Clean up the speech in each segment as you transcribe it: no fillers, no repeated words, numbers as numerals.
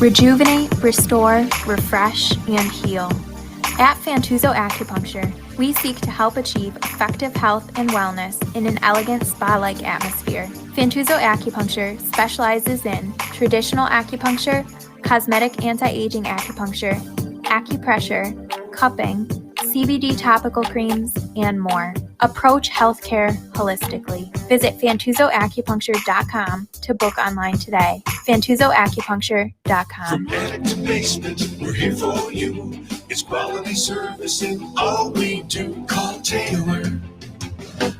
Rejuvenate, restore, refresh, and heal. At Fantuzzo Acupuncture, we seek to help achieve effective health and wellness in an elegant spa-like atmosphere. Fantuzzo Acupuncture specializes in traditional acupuncture, cosmetic anti-aging acupuncture, acupressure, cupping, CBD topical creams, and more. Approach healthcare holistically. Visit FantuzzoAcupuncture.com to book online today. FantuzzoAcupuncture.com. From attic to basement, we're here for you. It's quality service in all we do. Call Taylor.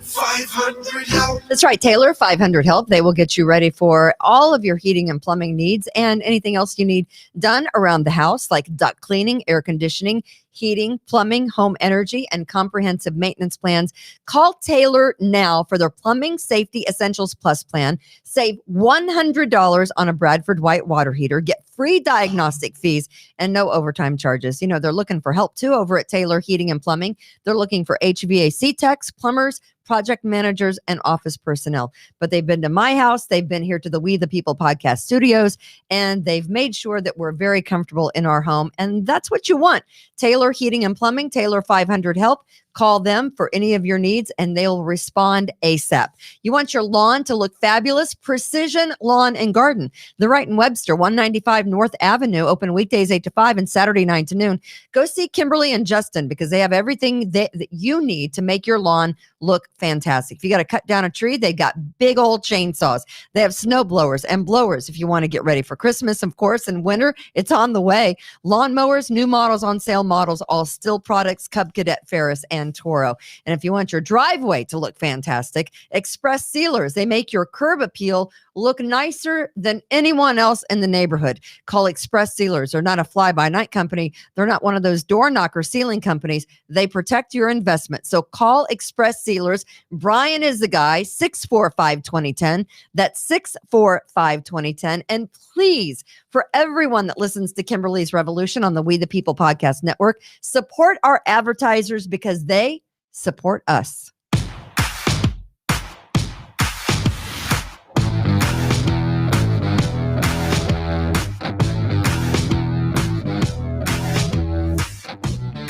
500 help. That's right, Taylor, 500 help. They will get you ready for all of your heating and plumbing needs and anything else you need done around the house, like duct cleaning, air conditioning, heating, plumbing, home energy, and comprehensive maintenance plans. Call Taylor now for their Plumbing Safety Essentials Plus plan. Save $100 on a Bradford white water heater. Get free diagnostic fees and no overtime charges. You know, they're looking for help too over at Taylor Heating and Plumbing. They're looking for HVAC techs, plumbers, project managers, and office personnel. But they've been to my house. They've been here to the We the People podcast studios, and they've made sure that we're very comfortable in our home. And that's what you want. Taylor Heating and Plumbing, Taylor 500 help. Call them for any of your needs and they'll respond ASAP. You want your lawn to look fabulous? Precision Lawn and Garden. They're right in Webster, 195 North Avenue, open weekdays 8 to 5 and Saturday 9 to noon. Go see Kimberly and Justin because they have everything that you need to make your lawn look fantastic. If you got to cut down a tree, they got big old chainsaws. They have snow blowers and blowers if you want to get ready for Christmas, of course, and winter. It's on the way. Lawn mowers, new models, on sale models, all Stihl products, Cub Cadet, Ferris, and Toro. And if you want your driveway to look fantastic, Express Sealers. They make your curb appeal look nicer than anyone else in the neighborhood. Call Express Sealers. They're not a fly-by-night company. They're not one of those door knocker sealing companies. They protect your investment. So call Express Sealers. Brian is the guy, 645-2010. That's 645-2010. And please, for everyone that listens to Kimberly's Revolution on the We the People podcast network, support our advertisers because they support us.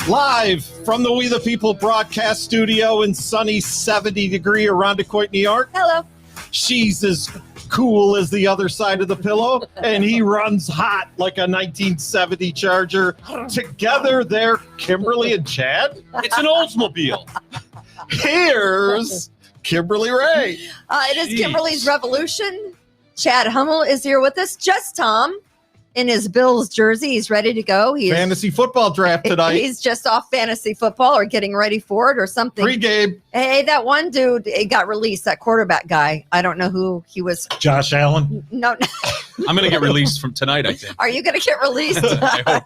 Live from the We the People broadcast studio in sunny 70-degree Irondequoit, New York. Hello. She's as cool as the other side of the pillow, and he runs hot like a 1970 Charger. Together, they're Kimberly and Chad. It's an Oldsmobile. Here's Kimberly Ray. It is Kimberly's Revolution. Chad Hummel is here with us. Just Tom in his Bills jersey. He's ready to go. He's Fantasy football draft tonight. He's just off fantasy football or getting ready for it or something. Pre-game. Hey, that one dude, it got released, that quarterback guy. I don't know who he was. Josh Allen. No. I'm going to get released from tonight, I think. Are you going to get released? I hope.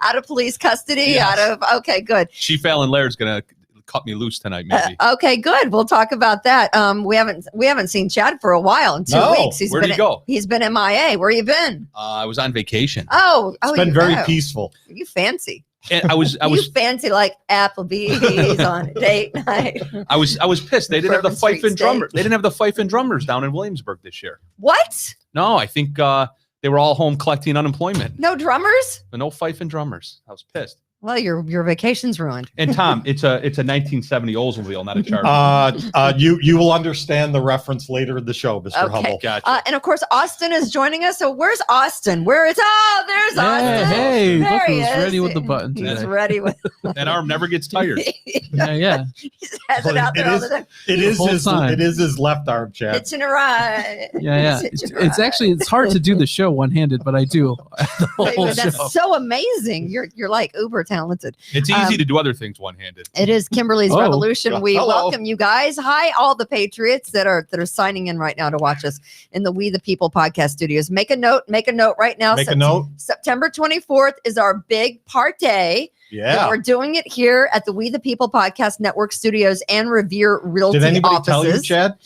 Out of police custody? Yes. Okay, good. Chief Alan Laird's going to cut me loose tonight, maybe. Okay, good. We'll talk about that. We haven't seen Chad for a while, in 2 weeks. Where'd he go? He's been MIA. Where you been? I was on vacation. It's been very peaceful. You fancy. And I was you fancy like Applebee's on a date night. I was pissed. They didn't have the Bourbon fife Street and drummers. steak. They didn't have the fife and drummers down in Williamsburg this year. What? No, I think they were all home collecting unemployment. No drummers? But no fife and drummers. I was pissed. Well, your vacation's ruined. And Tom, it's a 1970 Oldsmobile, not a Charger. You will understand the reference later in the show, Mr. Okay. Hummel. Gotcha. And of course, Austin is joining us. So where's Austin? There's Austin. Hey, there look he who's is. ready with the button He's today. ready with. That arm never gets tired. Yeah. He has it out there all the time. It is whole time. It is his left arm, Chad. Hitching a ride. Yeah. It's actually, it's hard to do the show one-handed, but I do the whole show. That's so amazing. You're like uber talented. It's easy to do other things one-handed. It is Kimberly's Oh. Revolution. We Hello. welcome you guys. Hi, all the Patriots that are signing in right now to watch us in the We the People podcast studios. Make a note right now. Make a note. September 24th is our big party. Yeah. And we're doing it here at the We the People podcast network studios and Revere Realty Did anybody offices. tell you, Chad?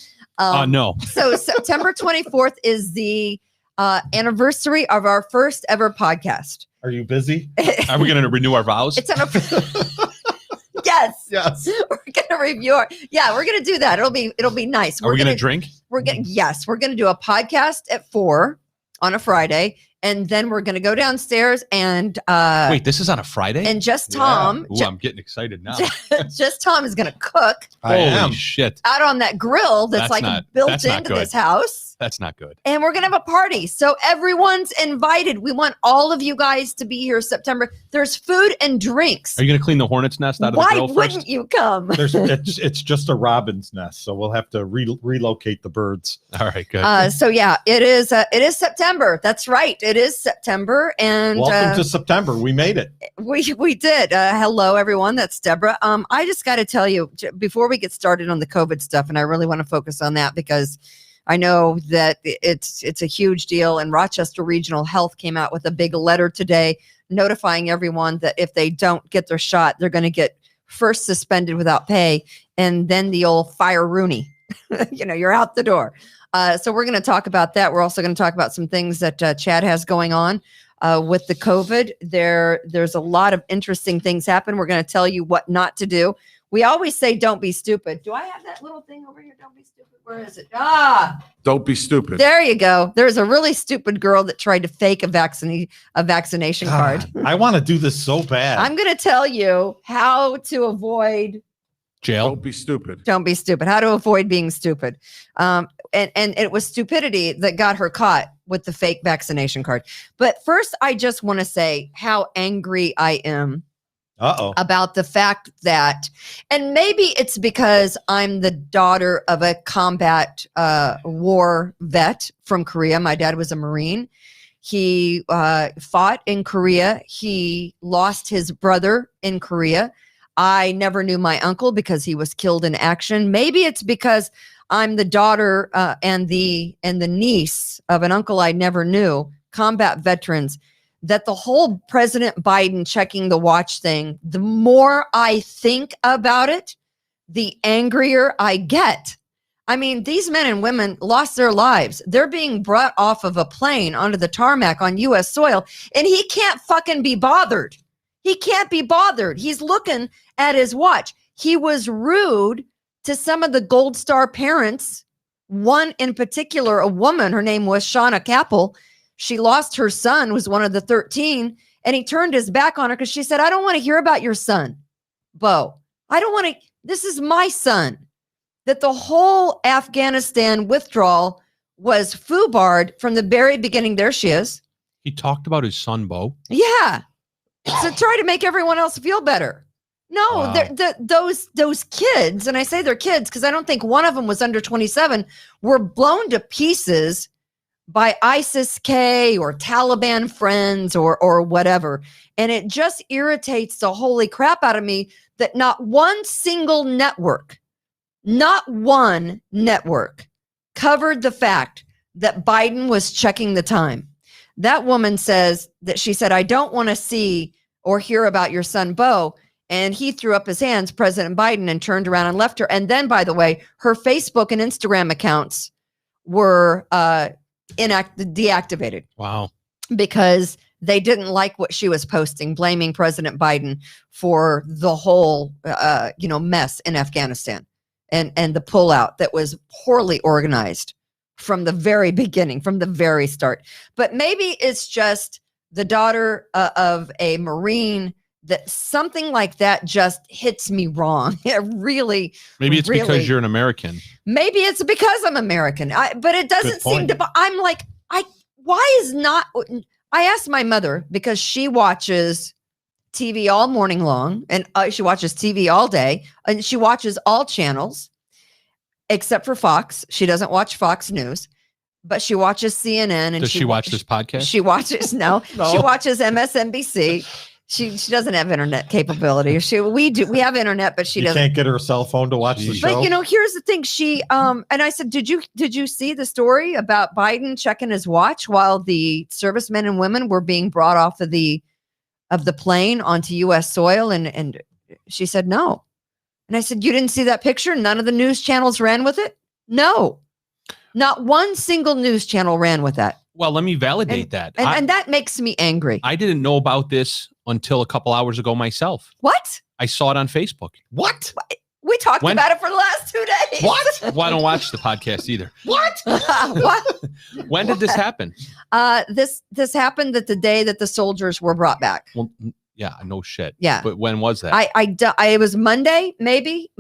No. So September 24th is the anniversary of our first ever podcast. Are you busy? Are we going to renew our vows? It's an Yes. Yes. We're gonna review our. Yeah, we're gonna do that. It'll be nice. Are we going to drink? We're gonna do a podcast at 4 on a Friday, And then we're going to go downstairs and Wait, this is on a Friday? and just Tom, Ooh, I'm getting excited now. just Tom is going to cook Holy shit. out on that grill that's built that's not into good. this house. That's not good. And we're going to have a party. So everyone's invited. We want all of you guys to be here September. There's food and drinks. Are you going to clean the hornet's nest out of the Why grill first? wouldn't you come? It's just a robin's nest, so we'll have to relocate the birds. All right, good. So yeah, it is September. That's right. It is September. And Welcome to September. We made it. we did. Hello, everyone. That's Deborah. I just got to tell you before we get started on the COVID stuff, and I really want to focus on that because I know that it's a huge deal, and Rochester Regional Health came out with a big letter today notifying everyone that if they don't get their shot, they're going to get first suspended without pay, and then the old fire Rooney. You're out the door. So we're going to talk about that. We're also going to talk about some things that Chad has going on with the COVID. There's a lot of interesting things happen. We're going to tell you what not to do. We always say, don't be stupid. Do I have that little thing over here? Don't be stupid. Where is it? Don't be stupid. There you go. There's a really stupid girl that tried to fake a vaccination card. I want to do this so bad. I'm going to tell you how to avoid. Jail. Don't be stupid. Don't be stupid. How to avoid being stupid. And it was stupidity that got her caught with the fake vaccination card. But first, I just want to say how angry I am about the fact that, and maybe it's because I'm the daughter of a combat war vet from Korea. My dad was a Marine. He fought in Korea. He lost his brother in Korea. I never knew my uncle because he was killed in action. Maybe it's because I'm the daughter and the niece of an uncle I never knew, combat veterans, that the whole President Biden checking the watch thing, the more I think about it, the angrier I get. I mean, these men and women lost their lives. They're being brought off of a plane onto the tarmac on U.S. soil, and he can't fucking be bothered. He can't be bothered. He's looking at his watch. He was rude to some of the Gold Star parents. One in particular, a woman, her name was Shauna Capel. She lost her son, was one of the 13, and he turned his back on her because she said, I don't want to hear about your son, Bo. I don't want to. This is my son. That the whole Afghanistan withdrawal was foobarred from the very beginning. There she is. He talked about his son, Bo. Yeah. To try to make everyone else feel better. No, Wow. Those kids, and I say they're kids because I don't think one of them was under 27, were blown to pieces by ISIS-K or Taliban friends or whatever. And it just irritates the holy crap out of me that not one single network, not one network covered the fact that Biden was checking the time. That woman says that she said, I don't want to see or hear about your son, Bo. And he threw up his hands, President Biden, and turned around and left her. And then, by the way, her Facebook and Instagram accounts were deactivated. Wow. Because they didn't like what she was posting, blaming President Biden for the whole, mess in Afghanistan and the pullout that was poorly organized from the very beginning, from the very start. But maybe it's just the daughter of a Marine that something like that just hits me wrong. It really, Maybe it's really, because you're an American. Maybe it's because I'm American. But it doesn't seem to. I'm like, why is not? I asked my mother because she watches TV all morning long, and she watches TV all day, and she watches all channels except for Fox. She doesn't watch Fox News, but she watches CNN. And Does she watch this podcast? She watches no. She watches MSNBC. She doesn't have internet capability. We have internet, but she doesn't. Can't get her cell phone to watch the show. But here's the thing. She and I said, did you see the story about Biden checking his watch while the servicemen and women were being brought off of the plane onto U.S. soil? And she said no. And I said, you didn't see that picture? None of the news channels ran with it? No, not one single news channel ran with that. Well, let me validate that. And that makes me angry. I didn't know about this until a couple hours ago myself. What? I saw it on Facebook. What? We talked When- about it for the last 2 days. What? Well, I don't watch the podcast either. What? What? When did this happen? This happened the day that the soldiers were brought back. Well, yeah, no shit. Yeah. But when was that? It was Monday, maybe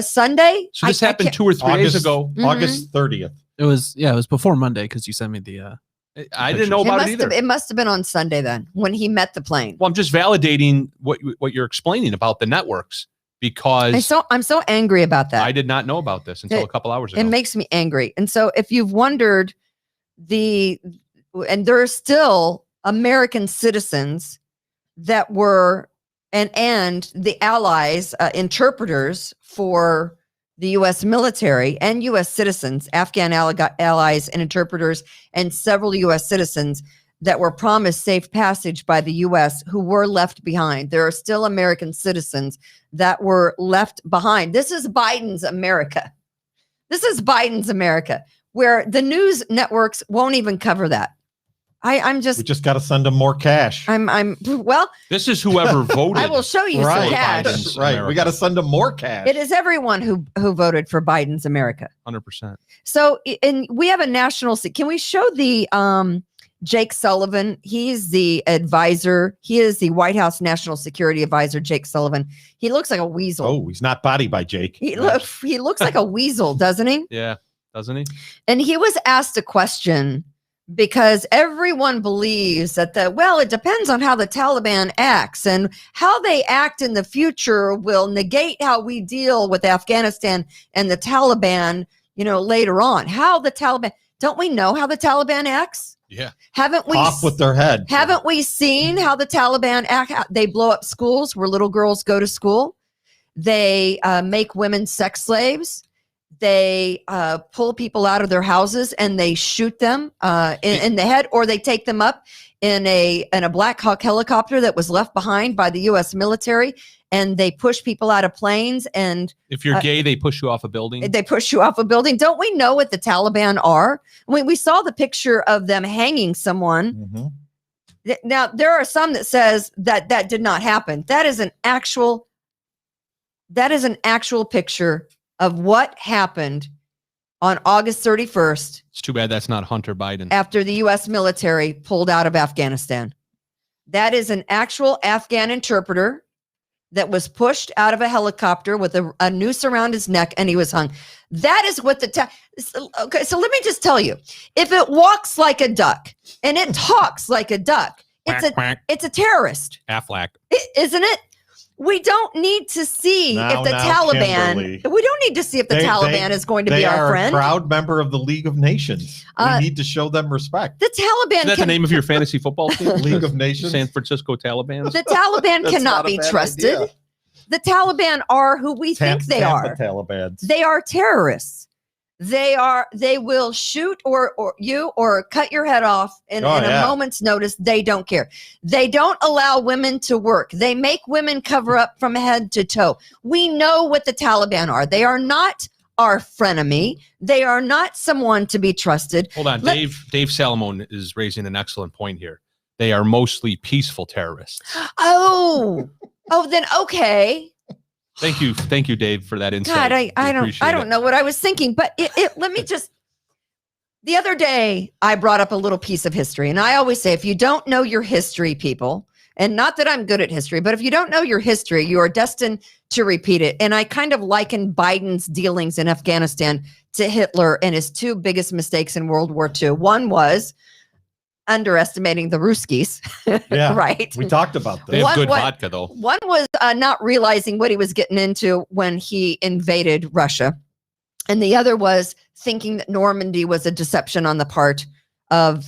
Sunday. So this I happened can't- 2 or 3 days ago. Mhm. August 30th. It was before Monday because you sent me the. I didn't know about it either. It must have been on Sunday then when he met the plane. Well, I'm just validating what you're explaining about the networks because I'm so angry about that. I did not know about this until a couple hours ago. It makes me angry. And so if you've wondered and there are still American citizens that were and the allies, interpreters for the U.S. military and U.S. citizens, Afghan allies and interpreters, and several U.S. citizens that were promised safe passage by the U.S. who were left behind. There are still American citizens that were left behind. This is Biden's America. This is Biden's America, where the news networks won't even cover that. We just got to send them more cash. Well, This is whoever voted. I will show you some Right. cash. Biden's Right. America. We got to send them more cash. It is everyone who voted for Biden's America. 100%. So, and we have a national. Can we show the Jake Sullivan? He's the advisor. He is the White House National Security Advisor. Jake Sullivan. He looks like a weasel. Oh, he's not body by Jake. He looks like a weasel, doesn't he? Yeah, doesn't he? And he was asked a question because everyone believes that it depends on how the Taliban acts, and how they act in the future will negate how we deal with Afghanistan and the Taliban, later on. How the Taliban, don't we know how the Taliban acts? Yeah. Haven't we Off with their head. Haven't we seen how the Taliban act? They blow up schools where little girls go to school. They make women sex slaves. They pull people out of their houses and they shoot them in the head, or they take them up in a Black Hawk helicopter that was left behind by the U.S. military, and they push people out of planes. And If you're gay, they push you off a building. they push you off a building. Don't we know what the Taliban are? We saw the picture of them hanging someone. Mhm. Now, there are some that says that did not happen. That is an actual picture of what happened on August 31st It's too bad that's not Hunter Biden. after the U.S. military pulled out of Afghanistan. That is an actual Afghan interpreter that was pushed out of a helicopter with a noose around his neck, and he was hung. That is what okay, so let me just tell you, if it walks like a duck and it talks like a duck, Quack, quack. it's a terrorist, Aflac. isn't it? We don't need to see Now, if the Taliban. Kimberly. We don't need to see if the Taliban is going to They be our are friend. a proud member of the League of Nations. We need to show them respect. The Taliban. Is that the name of your fantasy football team? League of Nations. San Francisco Taliban. The Taliban That's cannot not a be bad trusted. idea. The Taliban are who we think they Tampa are. Talibans. They are terrorists. They will shoot or cut your head off in a moment's notice. They don't care. They don't allow women to work. They make women cover up from head to toe. We know what the Taliban are. They are not our frenemy. They are not someone to be trusted. Hold on. Dave Salamone is raising an excellent point here. They are mostly peaceful terrorists. Oh, then okay. Thank you, Dave, for that insight. God, We I appreciate don't it. know what I was thinking, but let me just. The other day, I brought up a little piece of history, and I always say, if you don't know your history, people, and not that I'm good at history, but if you don't know your history, you are destined to repeat it. And I kind of liken Biden's dealings in Afghanistan to Hitler and his two biggest mistakes in World War II. One was underestimating the Ruskies, Yeah, right? we talked about They this. have good One- vodka, though. One was not realizing what he was getting into when he invaded Russia. And the other was thinking that Normandy was a deception on the part of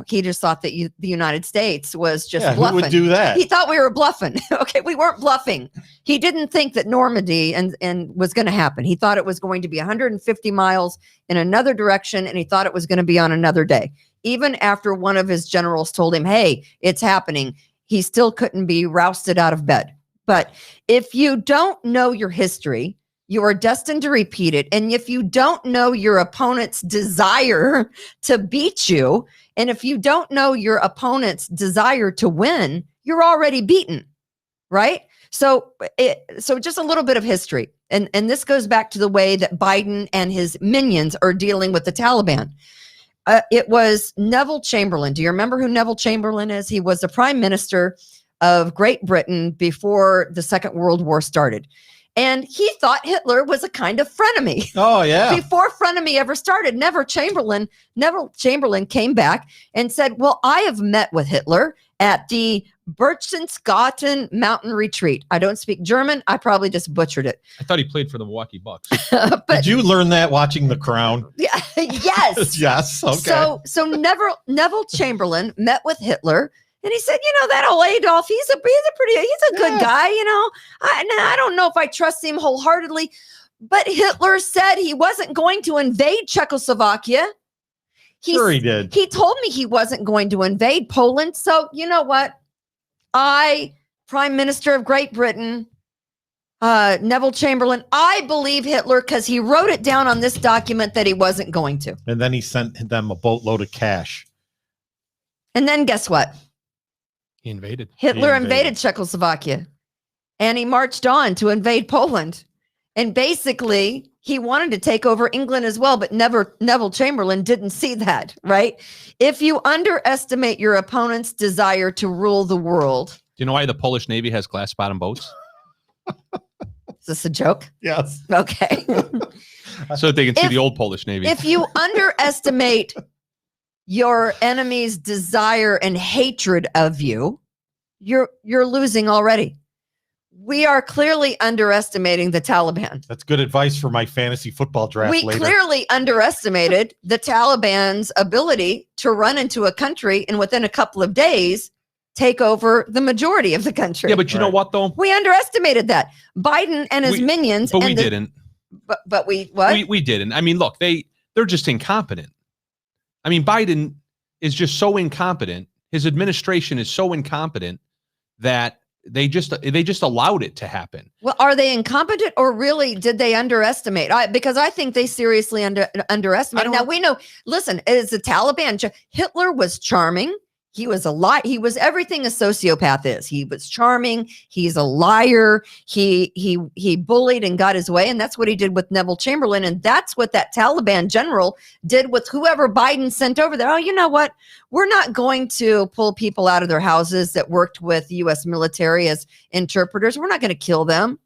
he just thought that the United States was just Yeah, who bluffing. would do that? He thought we were bluffing. Okay, we weren't bluffing. He didn't think that Normandy and was going to happen. He thought it was going to be 150 miles in another direction, and he thought it was going to be on another day. Even after one of his generals told him, hey, it's happening, he still couldn't be rousted out of bed. But if you don't know your history, you are destined to repeat it. And if you don't know your opponent's desire to beat you, and if you don't know your opponent's desire to win, you're already beaten, right? So just a little bit of history. And this goes back to the way that Biden and his minions are dealing with the Taliban. It was Neville Chamberlain. Do you remember who Neville Chamberlain is? He was the prime minister of Great Britain before the Second World War started. And he thought Hitler was a kind of frenemy. Oh, yeah. Before frenemy ever started, Neville Chamberlain came back and said, well, I have met with Hitler at the Berchtesgaden Mountain Retreat. I don't speak German. I probably just butchered it. I thought he played for the Milwaukee Bucks. But Did you learn that watching The Crown? yeah, yes. Yes. Okay. So Neville Chamberlain met with Hitler. And he said, that old Adolf, he's a good guy, I don't know if I trust him wholeheartedly, but Hitler said he wasn't going to invade Czechoslovakia. Sure he did. He told me he wasn't going to invade Poland. So you know what? Prime Minister of Great Britain, Neville Chamberlain, I believe Hitler because he wrote it down on this document that he wasn't going to. And then he sent them a boatload of cash. And then guess what? He invaded. Hitler invaded Czechoslovakia, and he marched on to invade Poland. And basically, he wanted to take over England as well, but Neville Chamberlain didn't see that, right? If you underestimate your opponent's desire to rule the world. Do you know why the Polish Navy has glass bottom boats? Is this a joke? Yes. Okay. So that they can see the old Polish Navy. If you underestimate your enemy's desire and hatred of you, you're losing already. We are clearly underestimating the Taliban. That's good advice for my fantasy football draft We later. clearly underestimated the Taliban's ability to run into a country and within a couple of days take over the majority of the country. Yeah, but you know what though? We underestimated that. Biden and his minions. But we didn't. But we what? We didn't. I mean, look, they're just incompetent. I mean, Biden is just so incompetent. His administration is so incompetent that they just allowed it to happen. Well, are they incompetent or really did they underestimate? Because I think they seriously underestimated. Now we know, listen, as the Taliban, Hitler was charming. He was a lie. He was everything a sociopath is. He was charming. He's a liar. He bullied and got his way. And that's what he did with Neville Chamberlain. And that's what that Taliban general did with whoever Biden sent over there. Oh, you know what? We're not going to pull people out of their houses that worked with the U.S. military as interpreters. We're not going to kill them.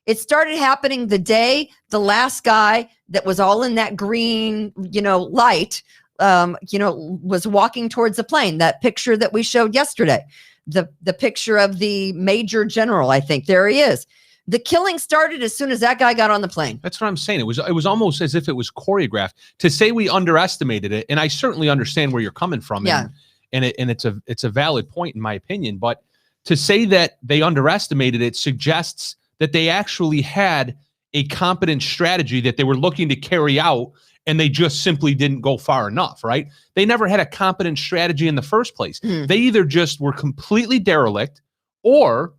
It started happening the day the last guy that was all in that green, light, was walking towards the plane. That picture that we showed yesterday, the picture of the major general, I think there he is. The killing started as soon as that guy got on the plane. That's what I'm saying. It was almost as if it was choreographed. To say we underestimated it, and I certainly understand where you're coming from. Yeah. And it's a valid point in my opinion. But to say that they underestimated it suggests that they actually had a competent strategy that they were looking to carry out, and they just simply didn't go far enough, right? They never had a competent strategy in the first place. They either just were completely derelict or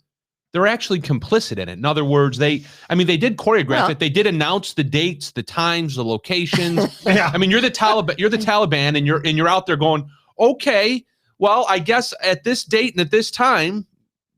they're actually complicit in it. In other words, they did choreograph it. They did announce the dates, the times, the locations. Yeah. I mean, you're the Taliban and you're out there going, okay, well, I guess at this date and at this time,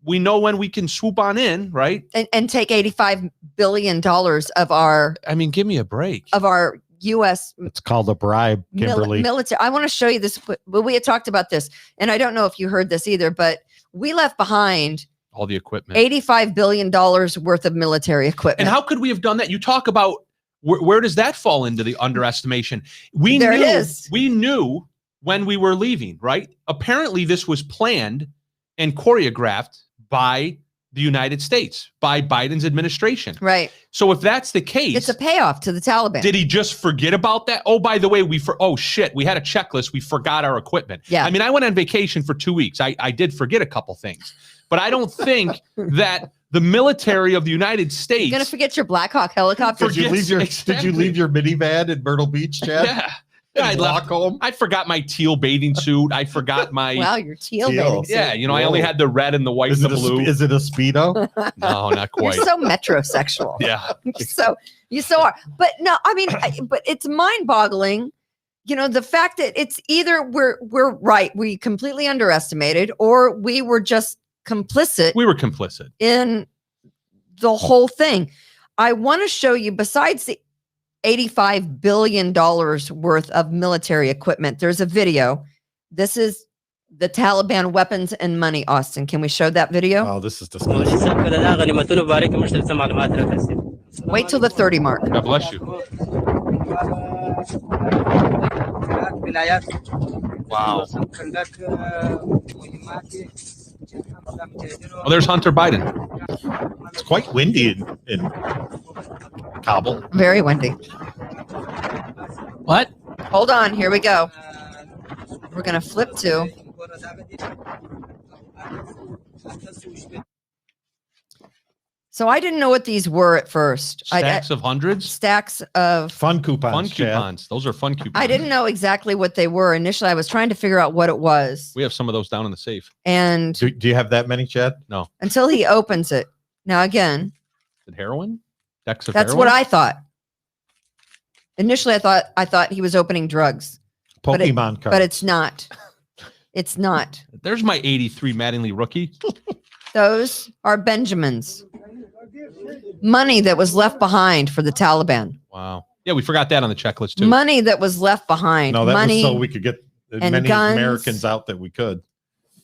we know when we can swoop on in, right? And take $85 billion of our. I mean, give me a break. Of our U.S. It's called a bribe, Kimberly. Military. I want to show you this. We had talked about this, and I don't know if you heard this either, but we left behind all the equipment, $85 billion worth of military equipment. And how could we have done that? You talk about where does that fall into the underestimation? We knew when we were leaving, right? Apparently, this was planned and choreographed by the United States, by Biden's administration. Right. So if that's the case, it's a payoff to the Taliban. Did he just forget about that? Oh, by the way, we had a checklist. We forgot our equipment. Yeah. I mean, I went on vacation for 2 weeks. I did forget a couple things, but I don't think that the military of the United States. You're going to forget your Black Hawk helicopter. Did you leave your minivan in Myrtle Beach, Chad? Yeah. I left home. I forgot my teal bathing suit. I forgot my. Wow, your teal bathing suit. Yeah, I only had the red and the white and the blue. Is it a Speedo? No, not quite. You're so metrosexual. Yeah. You so are. But no, I mean, but it's mind-boggling. The fact that it's either we're right, we completely underestimated, or we were just complicit We were complicit. in the whole thing. I want to show you, besides the $85 billion worth of military equipment, there's a video. This is the Taliban weapons and money, Austin. Can we show that video? Oh, this is disgusting. Wait till the 30 mark. God bless you. Wow. Oh, there's Hunter Biden. It's quite windy in Kabul. Very windy. What? Hold on. Here we go. We're going to flip to. So I didn't know what these were at first. Stacks of hundreds. Stacks of Fun coupons. Fun Chad. coupons. Those are fun coupons. I didn't know exactly what they were. Initially, I was trying to figure out what it was. We have some of those down in the safe. And Do you have that many, Chad? No. until he opens it. Now, again, Is it heroin? Decks of that's heroin? what I thought. Initially, I thought he was opening drugs, Pokemon cards. but it's not. It's not. There's my 83 Mattingly rookie. Those are Benjamins. Money that was left behind for the Taliban. Wow. Yeah, we forgot that on the checklist too. Money that was left behind. No, that Money. was so we could get as and many guns. Americans out that we could.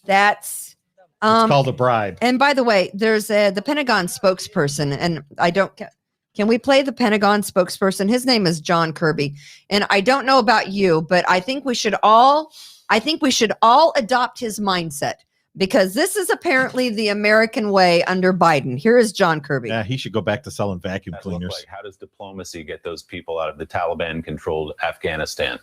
That's It's called a bribe. And by the way, there's the Pentagon spokesperson, and I don't. Can we play the Pentagon spokesperson? His name is John Kirby, and I don't know about you, but I think we should all adopt his mindset, because this is apparently the American way under Biden. Here is John Kirby. Yeah, he should go back to selling vacuum that look cleaners. like? How does diplomacy get those people out of the Taliban-controlled Afghanistan?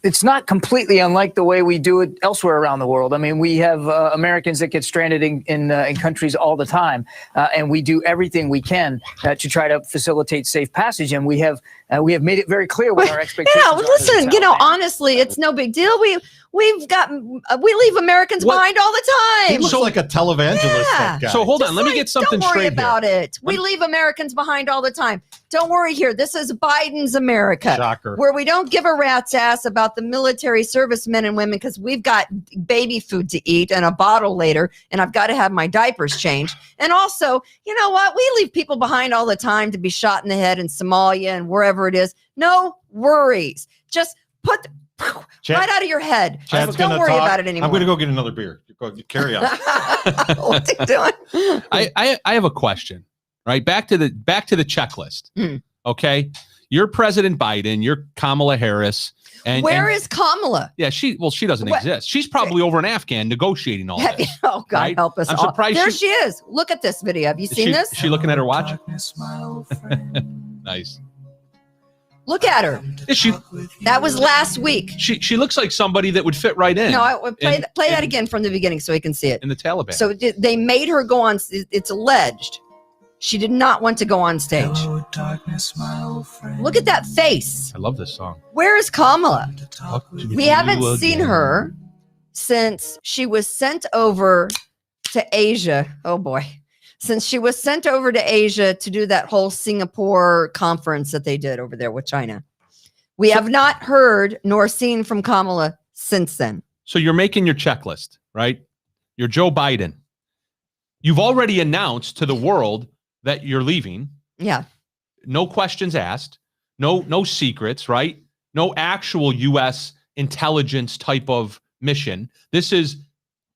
It's not completely unlike the way we do it elsewhere around the world. I mean, we have Americans that get stranded in countries all the time, and we do everything we can to try to facilitate safe passage. And we have made it very clear what our expectations Yeah, are. listen, honestly, it's no big deal. We leave Americans What? behind all the He time. looks like a televangelist. Yeah. That guy. So hold on, let me Just get something don't worry straight about here. it. We leave Americans behind all the time. Don't worry here. This is Biden's America, Shocker. where we don't give a rat's ass about the military servicemen and women, because we've got baby food to eat and a bottle later, and I've got to have my diapers changed. And also, you know what? We leave people behind all the time to be shot in the head in Somalia and wherever it is. No worries. Just put Chad- right out of your head. Chad's Just don't gonna worry talk. about it anymore. I'm going to go get another beer. Carry on. What's he doing? I have a question. Right, back to the checklist. Okay, you're President Biden. You're Kamala Harris. And Where is Kamala? Yeah, she doesn't What- exist. She's probably over in Afghan negotiating all this. Oh God, right? help us! I'm all. surprised There she- she is. Look at this video. Have you Is seen she, this? Is she looking at her watch? Nice. Look at her. Is she? That was last week. She looks like somebody that would fit right in. No, I would play in- play that in- again from the beginning so he can see it. in the Taliban. So they made her go on. It's alleged she did not want to go on stage. Look at that face. I love this song. Where is Kamala? We haven't You seen again. her since she was sent over to Asia. Oh boy. Since she was sent over to Asia to do that whole Singapore conference that they did over there with China. We have not heard nor seen from Kamala since then. So you're making your checklist, right? You're Joe Biden. You've already announced to the world that you're leaving. Yeah. No questions asked. No secrets, right? No actual U.S. intelligence type of mission. This is,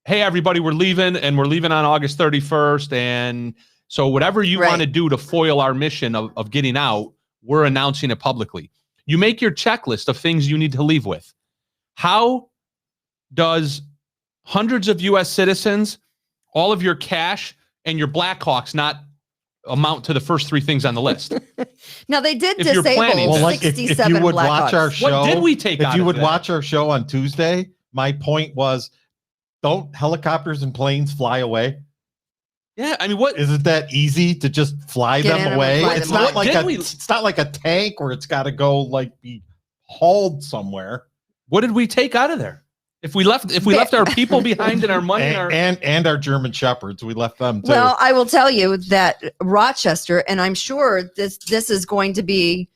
hey, everybody, we're leaving, and we're leaving on August 31st. And so whatever you Right. want to do to foil our mission of getting out, we're announcing it publicly. You make your checklist of things you need to leave with. How does hundreds of U.S. citizens, all of your cash, and your Blackhawks not amount to the first three things on the list? Now they did If you're disable planning- Well, like if 67 you would Blackhawks. watch our show, What did we take if out you of would that? watch our show on Tuesday, my point was, don't helicopters and planes fly away? Yeah, I mean, what? Isn't that easy to just fly Get in them them away? and fly It's them not away. like Didn't we- it's not like a tank where it's got to go like be hauled somewhere. What did we take out of there? If we left our people behind and our money and our And our German shepherds, we left them too. Well, I will tell you that Rochester, and I'm sure this is going to be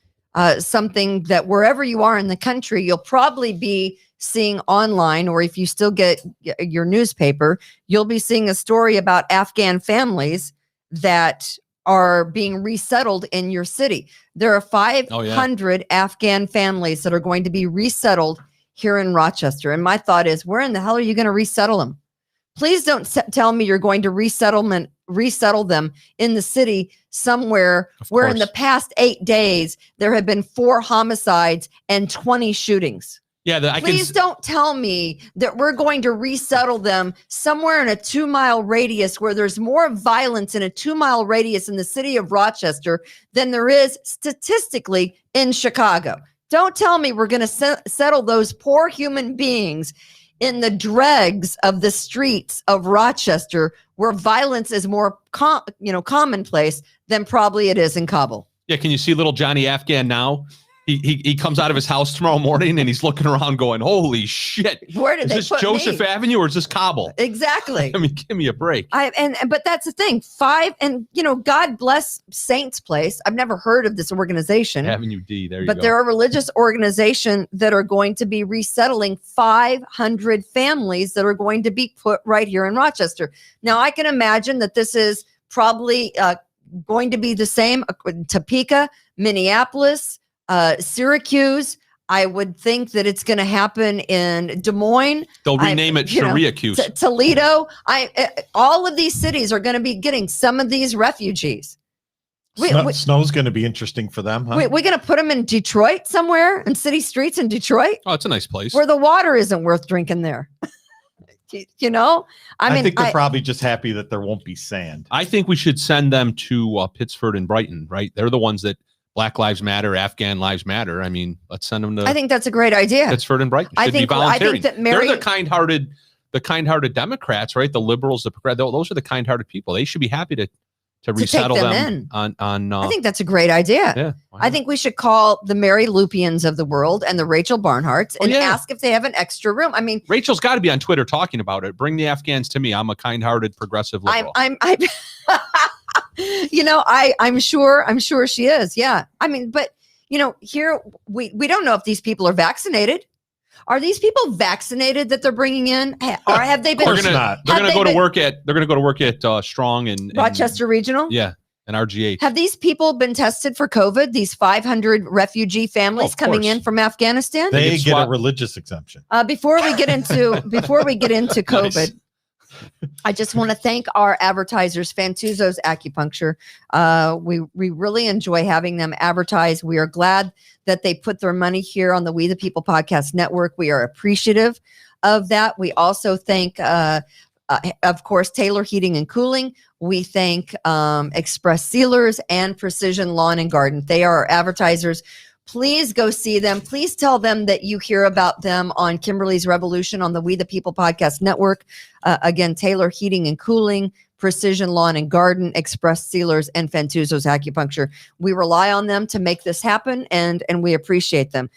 something that wherever you are in the country, you'll probably be seeing online, or if you still get your newspaper, you'll be seeing a story about Afghan families that are being resettled in your city. There are 500 Afghan families that are going to be resettled here in Rochester. And my thought is, where in the hell are you going to resettle them? Please don't tell me you're going to resettle them in the city somewhere where in the past 8 days there have been 4 homicides and 20 shootings. Yeah, Please don't tell me that we're going to resettle them somewhere in a 2-mile radius where there's more violence in a 2-mile radius in the city of Rochester than there is statistically in Chicago. Don't tell me we're going to settle those poor human beings in the dregs of the streets of Rochester, where violence is more commonplace than probably it is in Kabul. Yeah, can you see little Johnny Afghan now? He comes out of his house tomorrow morning and he's looking around going, holy shit. Where did is this Joseph Avenue or is this Kabul? Exactly. I mean, give me a break. But that's the thing. God bless Saints Place. I've never heard of this organization. Avenue D, there you go. But they're a religious organization that are going to be resettling 500 families that are going to be put right here in Rochester. Now, I can imagine that this is probably going to be the same in Topeka, Minneapolis, Syracuse. I would think that it's going to happen in Des Moines. They'll rename it Syracuse. Toledo. All of these cities are going to be getting some of these refugees. Snow's going to be interesting for them, huh? We're going to put them in Detroit somewhere, in city streets in Detroit. Oh, it's a nice place. Where the water isn't worth drinking there. I think they're probably just happy that there won't be sand. I think we should send them to Pittsford and Brighton, right? They're the ones that Black Lives Matter, Afghan Lives Matter. I mean, let's send them to. I think that's a great idea. Pittsford and Brighton should be volunteering. that They're the kind-hearted Democrats, right? The liberals, those are the kind-hearted people. They should be happy to resettle them on. I think that's a great idea. Yeah, I think we should call the Mary Lupians of the world and the Rachel Barnharts and ask if they have an extra room. I mean, Rachel's got to be on Twitter talking about it. Bring the Afghans to me. I'm a kind-hearted progressive liberal. I'm sure she is. Yeah. I mean, but here we don't know if these people are vaccinated. Are these people vaccinated that they're bringing in, or have they been? Of course not. They're going to go to work at Strong and Rochester Regional. Yeah, and RGH. Have these people been tested for COVID? These 500 refugee families coming in from Afghanistan. They get a religious exemption. Before we get into COVID. Nice. I just want to thank our advertisers, Fantuzzo's Acupuncture. We really enjoy having them advertise. We are glad that they put their money here on the We the People Podcast Network. We are appreciative of that. We also thank, of course, Taylor Heating and Cooling. We thank Express Sealers and Precision Lawn and Garden. They are our advertisers. Please go see them. Please tell them that you hear about them on Kimberly's Revolution on the We the People Podcast Network. Again, Taylor Heating and Cooling, Precision Lawn and Garden, Express Sealers, and Fantuzzo's Acupuncture. We rely on them to make this happen, and we appreciate them.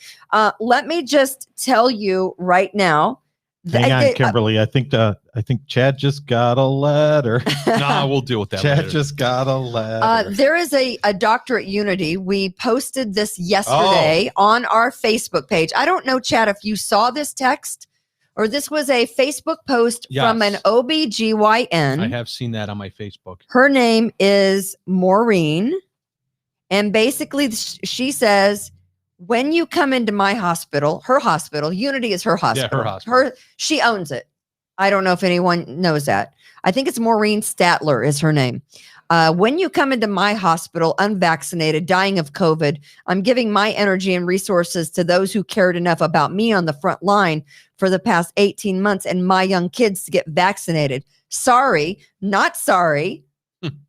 Let me just tell you right now. Hang on, Kimberly. I think Chad just got a letter. No, we'll deal with that Chad later. just got a letter. There is a doctor at Unity. We posted this yesterday on our Facebook page. I don't know, Chad, if you saw this text or this was a Facebook post from an OBGYN. I have seen that on my Facebook. Her name is Maureen. And basically she says, when you come into my hospital, her hospital, Unity is her hospital. Yeah, her hospital. She owns it. I don't know if anyone knows that. I think it's Maureen Statler is her name. When you come into my hospital, unvaccinated, dying of COVID, I'm giving my energy and resources to those who cared enough about me on the front line for the past 18 months and my young kids to get vaccinated. Sorry, not sorry.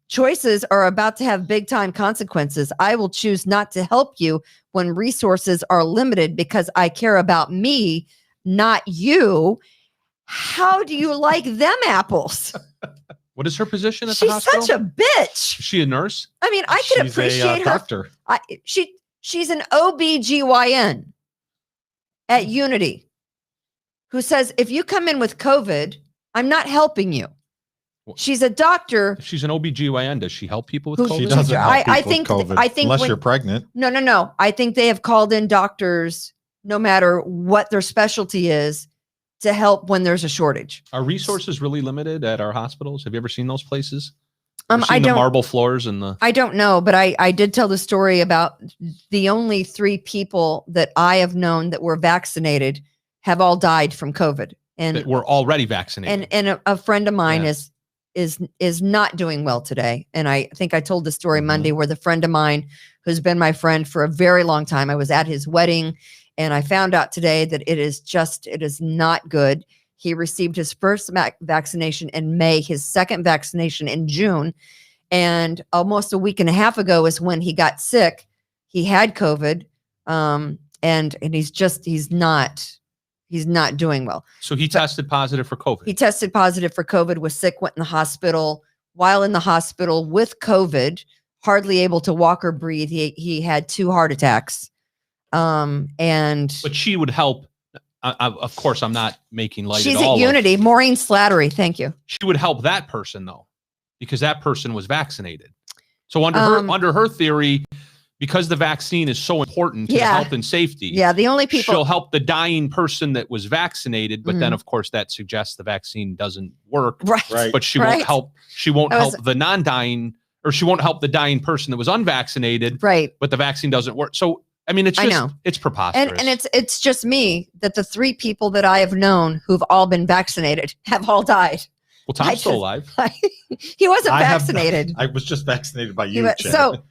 Choices are about to have big time consequences. I will choose not to help you when resources are limited because I care about me, not you. How do you like them apples? What is her position at the She's hospital? such a bitch. Is she a nurse? I mean, I could appreciate her. Doctor. She's an OBGYN at Unity who says, if you come in with COVID, I'm not helping you. She's a doctor. If she's an OBGYN, does she help people with Who- COVID? She doesn't help I people think- with COVID, I think unless when- you're pregnant. No. I think they have called in doctors, no matter what their specialty is, to help when there's a shortage. Are resources really limited at our hospitals? Have you ever seen those places? Ever I seen the don't. marble floors and the. I don't know, but I did tell the story about the only 3 people that I have known that were vaccinated have all died from COVID, and That were already vaccinated. and a friend of mine Yeah. is not doing well today. And I think I told the story Mm-hmm. Monday where the friend of mine who's been my friend for a very long time, I was at his wedding, and I found out today that it is not good. He received his first vaccination in May, his second vaccination in June. And almost a week and a half ago is when he got sick. He had COVID. And he's not doing well. So he tested positive for COVID. He tested positive for COVID, was sick, went in the hospital. While in the hospital with COVID, hardly able to walk or breathe. He had 2 heart attacks. And But she would help. Of course, I'm not making light she's at all. at Unity. Maureen Slattery, thank you. She would help that person though, because that person was vaccinated. So under her theory, because the vaccine is so important to Yeah. health and safety, Yeah, the only people. she'll help the dying person that was vaccinated. But then, Mhm. of course, that suggests the vaccine doesn't work. Right. But she Right. won't help. She won't I was- help the non-dying, or she won't help the dying person that was unvaccinated. Right. But the vaccine doesn't work. So I mean, it's I just know. it's preposterous. And it's just me that the 3 people that I have known who've all been vaccinated have all died. well, Tom's I still just- alive. He wasn't I have- vaccinated. I was just vaccinated by He you, wa- Chad. so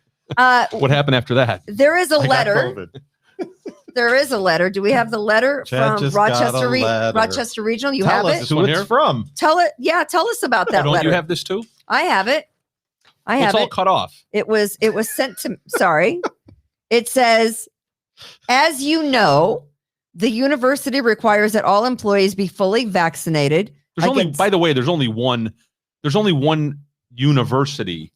What happened after that? there is a I got letter. COVID. There is a letter. Do we have the letter Chad from just got a Rochester letter. Rochester Regional? You Tell have us it? who One it's here? from. Tell it. Yeah, tell us about Oh, that don't letter. you have this too? I have it. I Well, have it's all it. cut off. It was sent to sorry. It says, as you know, the university requires that all employees be fully vaccinated. There's only, against- by the way, there's only one university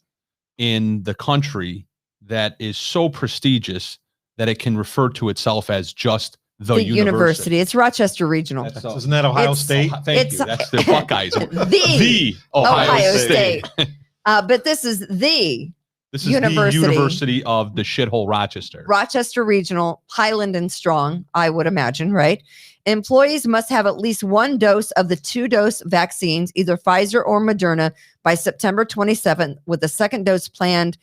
in the country that is so prestigious that it can refer to itself as just the university. It's Rochester Regional. That's Isn't that Ohio It's- State? Thank It's- you. That's the Buckeyes. The Ohio Ohio State. State. But this is the This is University. the University of the shithole Rochester. Rochester Regional, Highland and Strong, I would imagine, right? Employees must have at least 1 dose of the 2-dose vaccines, either Pfizer or Moderna, by September 27th, with the second dose planned,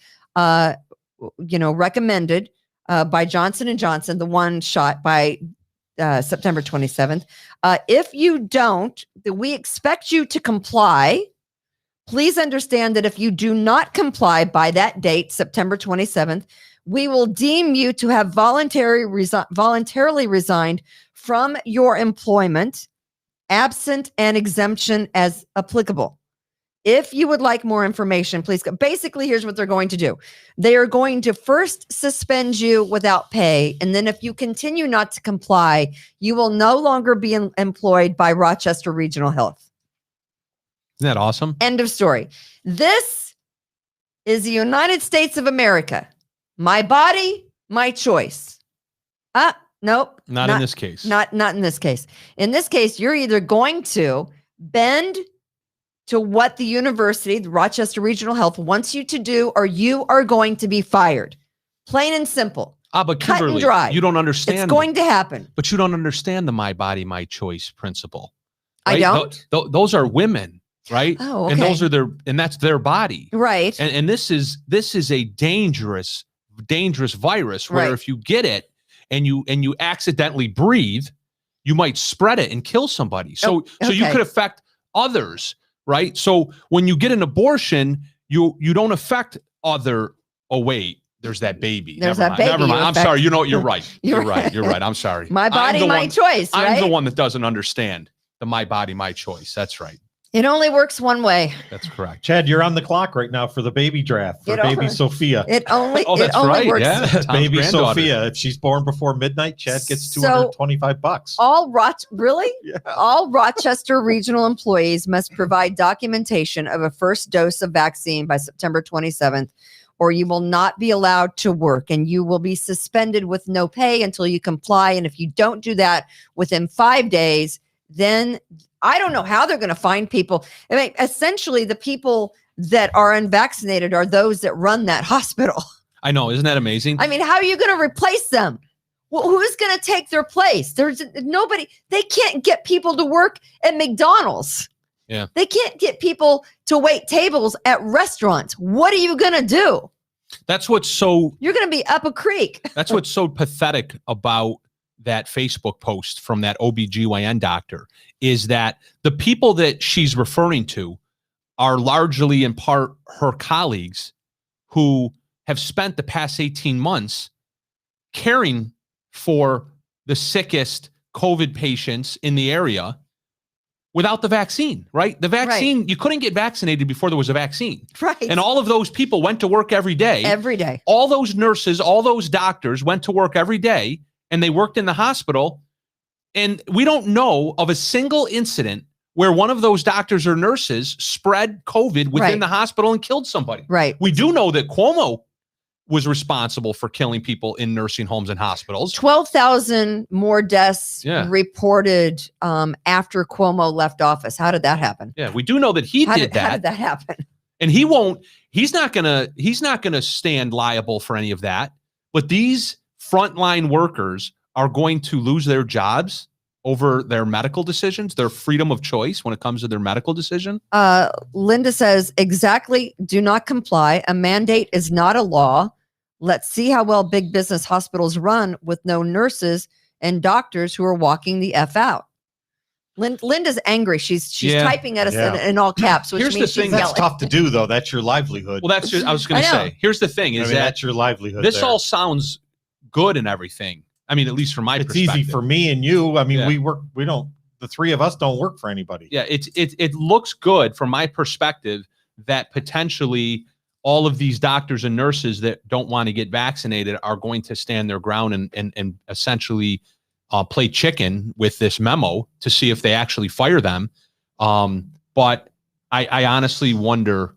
recommended by Johnson & Johnson, the one shot by September 27th. If you don't, we expect you to comply. Please understand that if you do not comply by that date, September 27th, we will deem you to have voluntarily resigned from your employment, absent an exemption as applicable. If you would like more information, please go. Basically, here's what they're going to do. They are going to first suspend you without pay. And then if you continue not to comply, you will no longer be employed by Rochester Regional Health. Isn't that awesome? End of story. This is the United States of America. My body, my choice. Nope. Not in this case. Not in this case. In this case, you're either going to bend to what the university, the Rochester Regional Health, wants you to do, or you are going to be fired. Plain and simple. But cut and Kimberly, dry. you don't understand. It's going to happen. But you don't understand the my body, my choice principle. I right? don't? Those are women, right? Oh, And okay. those are and that's their body. Right. And this is a dangerous virus where Right. if you get it and you accidentally breathe, you might spread it and kill somebody. So Oh, you okay. could affect others, right? So when you get an abortion, you don't affect other. Oh wait, there's that baby. There's Never that mind. baby Never you mind. I'm affect. sorry. You know what? You're right. You're You're right. right. You're right. I'm sorry. My I'm body, the my one- choice, I'm right? the one that doesn't understand the my body, my choice. That's right. It only works one way. That's correct. Chad, you're on the clock right now for the baby draft for It baby only- Sophia. It only Oh, it that's only right. works. Yeah. Tom's Baby granddaughter. Sophia. If she's born before midnight, Chad gets So- $225. Really? Yeah. All Rochester regional employees must provide documentation of a first dose of vaccine by September 27th, or you will not be allowed to work, and you will be suspended with no pay until you comply. And if you don't do that within 5 days, then I don't know how they're going to find people. I mean, essentially, the people that are unvaccinated are those that run that hospital. I know. Isn't that amazing? I mean, how are you going to replace them? Well, who's going to take their place? There's nobody. They can't get people to work at McDonald's. Yeah. They can't get people to wait tables at restaurants. What are you going to do? That's what's so. You're going to be up a creek. That's what's so pathetic about that Facebook post from that OBGYN doctor is that the people that she's referring to are largely in part her colleagues who have spent the past 18 months caring for the sickest COVID patients in the area without the vaccine, right? The vaccine, you couldn't get vaccinated before there was a vaccine. Right. And all of those people went to work every day. Every day. All those nurses, all those doctors went to work every day, and they worked in the hospital. And we don't know of a single incident where one of those doctors or nurses spread COVID within the hospital and killed somebody. Right. We do know that Cuomo was responsible for killing people in nursing homes and hospitals. 12,000 more deaths reported after Cuomo left office. How did that happen? Yeah, we do know that he did that. How did that happen? And he's not gonna stand liable for any of that. But these frontline workers are going to lose their jobs over their medical decisions, their freedom of choice when it comes to their medical decision. Linda says, exactly, do not comply. A mandate is not a law. Let's see how well big business hospitals run with no nurses and doctors who are walking the F out. Linda's angry. She's typing at us in all caps, which Here's means the thing she's That's yelling. tough to do, though. That's your livelihood. Well, I was going to say, here's the thing is that's your livelihood. this there. all sounds good and everything. I mean, at least from my It's perspective. easy for me and you. I mean, the three of us don't work for anybody. Yeah, it looks good from my perspective that potentially all of these doctors and nurses that don't want to get vaccinated are going to stand their ground and essentially play chicken with this memo to see if they actually fire them. But I honestly wonder.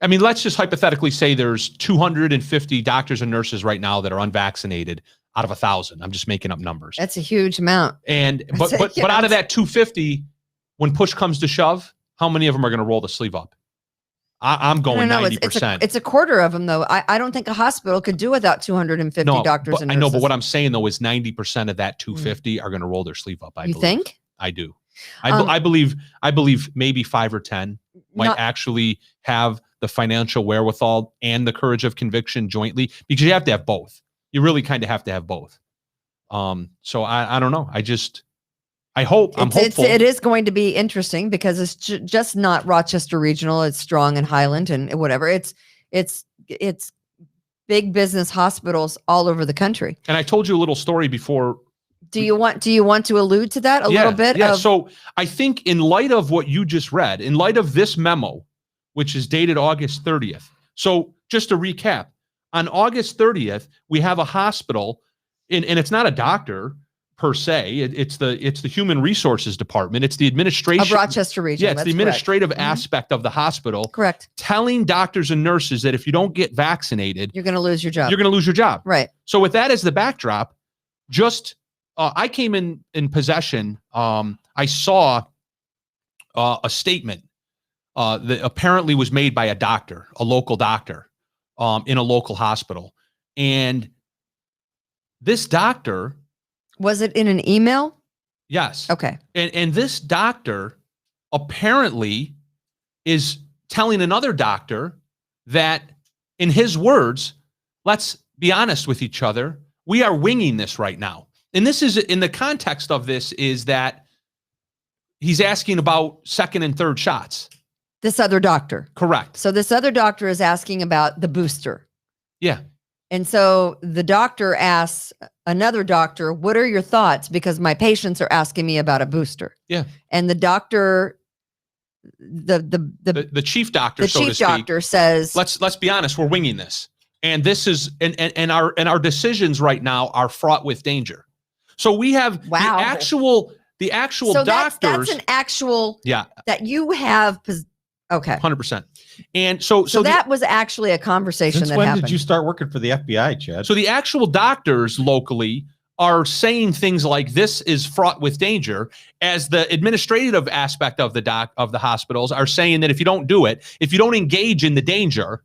I mean, let's just hypothetically say there's 250 doctors and nurses right now that are unvaccinated out of 1,000. I'm just making up numbers. That's a huge amount. And but out of that 250, when push comes to shove, how many of them are going to roll the sleeve up? I'm going 90%. It's a quarter of them, though. I don't think a hospital could do without 250 doctors and nurses. I know, but what I'm saying though is 90% of that 250 are going to roll their sleeve up. You think? I do. I believe maybe 5 or 10 might actually have the financial wherewithal and the courage of conviction jointly, because you have to have both. You really kind of have to have both. So I don't know. I'm hopeful. It is going to be interesting because it's just not Rochester Regional. It's Strong and Highland and whatever. It's big business hospitals all over the country. And I told you a little story before. Do you want to allude to that a little bit? Yeah. So I think in light of what you just read, in light of this memo, which is dated August 30th. So just to recap, on August 30th, we have a hospital, and it's not a doctor per se. It's the human resources department. It's the administration of Rochester Region. Yeah, it's the administrative aspect of the hospital. Correct. Telling doctors and nurses that if you don't get vaccinated, you're going to lose your job. You're going to lose your job. Right. So with that as the backdrop, I came in possession. I saw a statement that apparently was made by a local doctor, in a local hospital. And this doctor. Was it in an email? Yes. Okay. And this doctor apparently is telling another doctor that, in his words, let's be honest with each other, we are winging this right now. And this is, in the context of this, is that he's asking about second and third shots. This other doctor. Correct. So this other doctor is asking about the booster. Yeah. And so the doctor asks another doctor, what are your thoughts? Because my patients are asking me about a booster. Yeah. And the doctor, the chief doctor, the chief doctor says, let's be honest, we're winging this. And this is, and our decisions right now are fraught with danger. So we have the actual so doctors. That's an actual, that you have. Okay. 100%. And so that was actually a conversation Since that when happened. did you start working for the FBI, Chad? So the actual doctors locally are saying things like this is fraught with danger, as the administrative aspect of the hospitals are saying that if you don't do it, if you don't engage in the danger,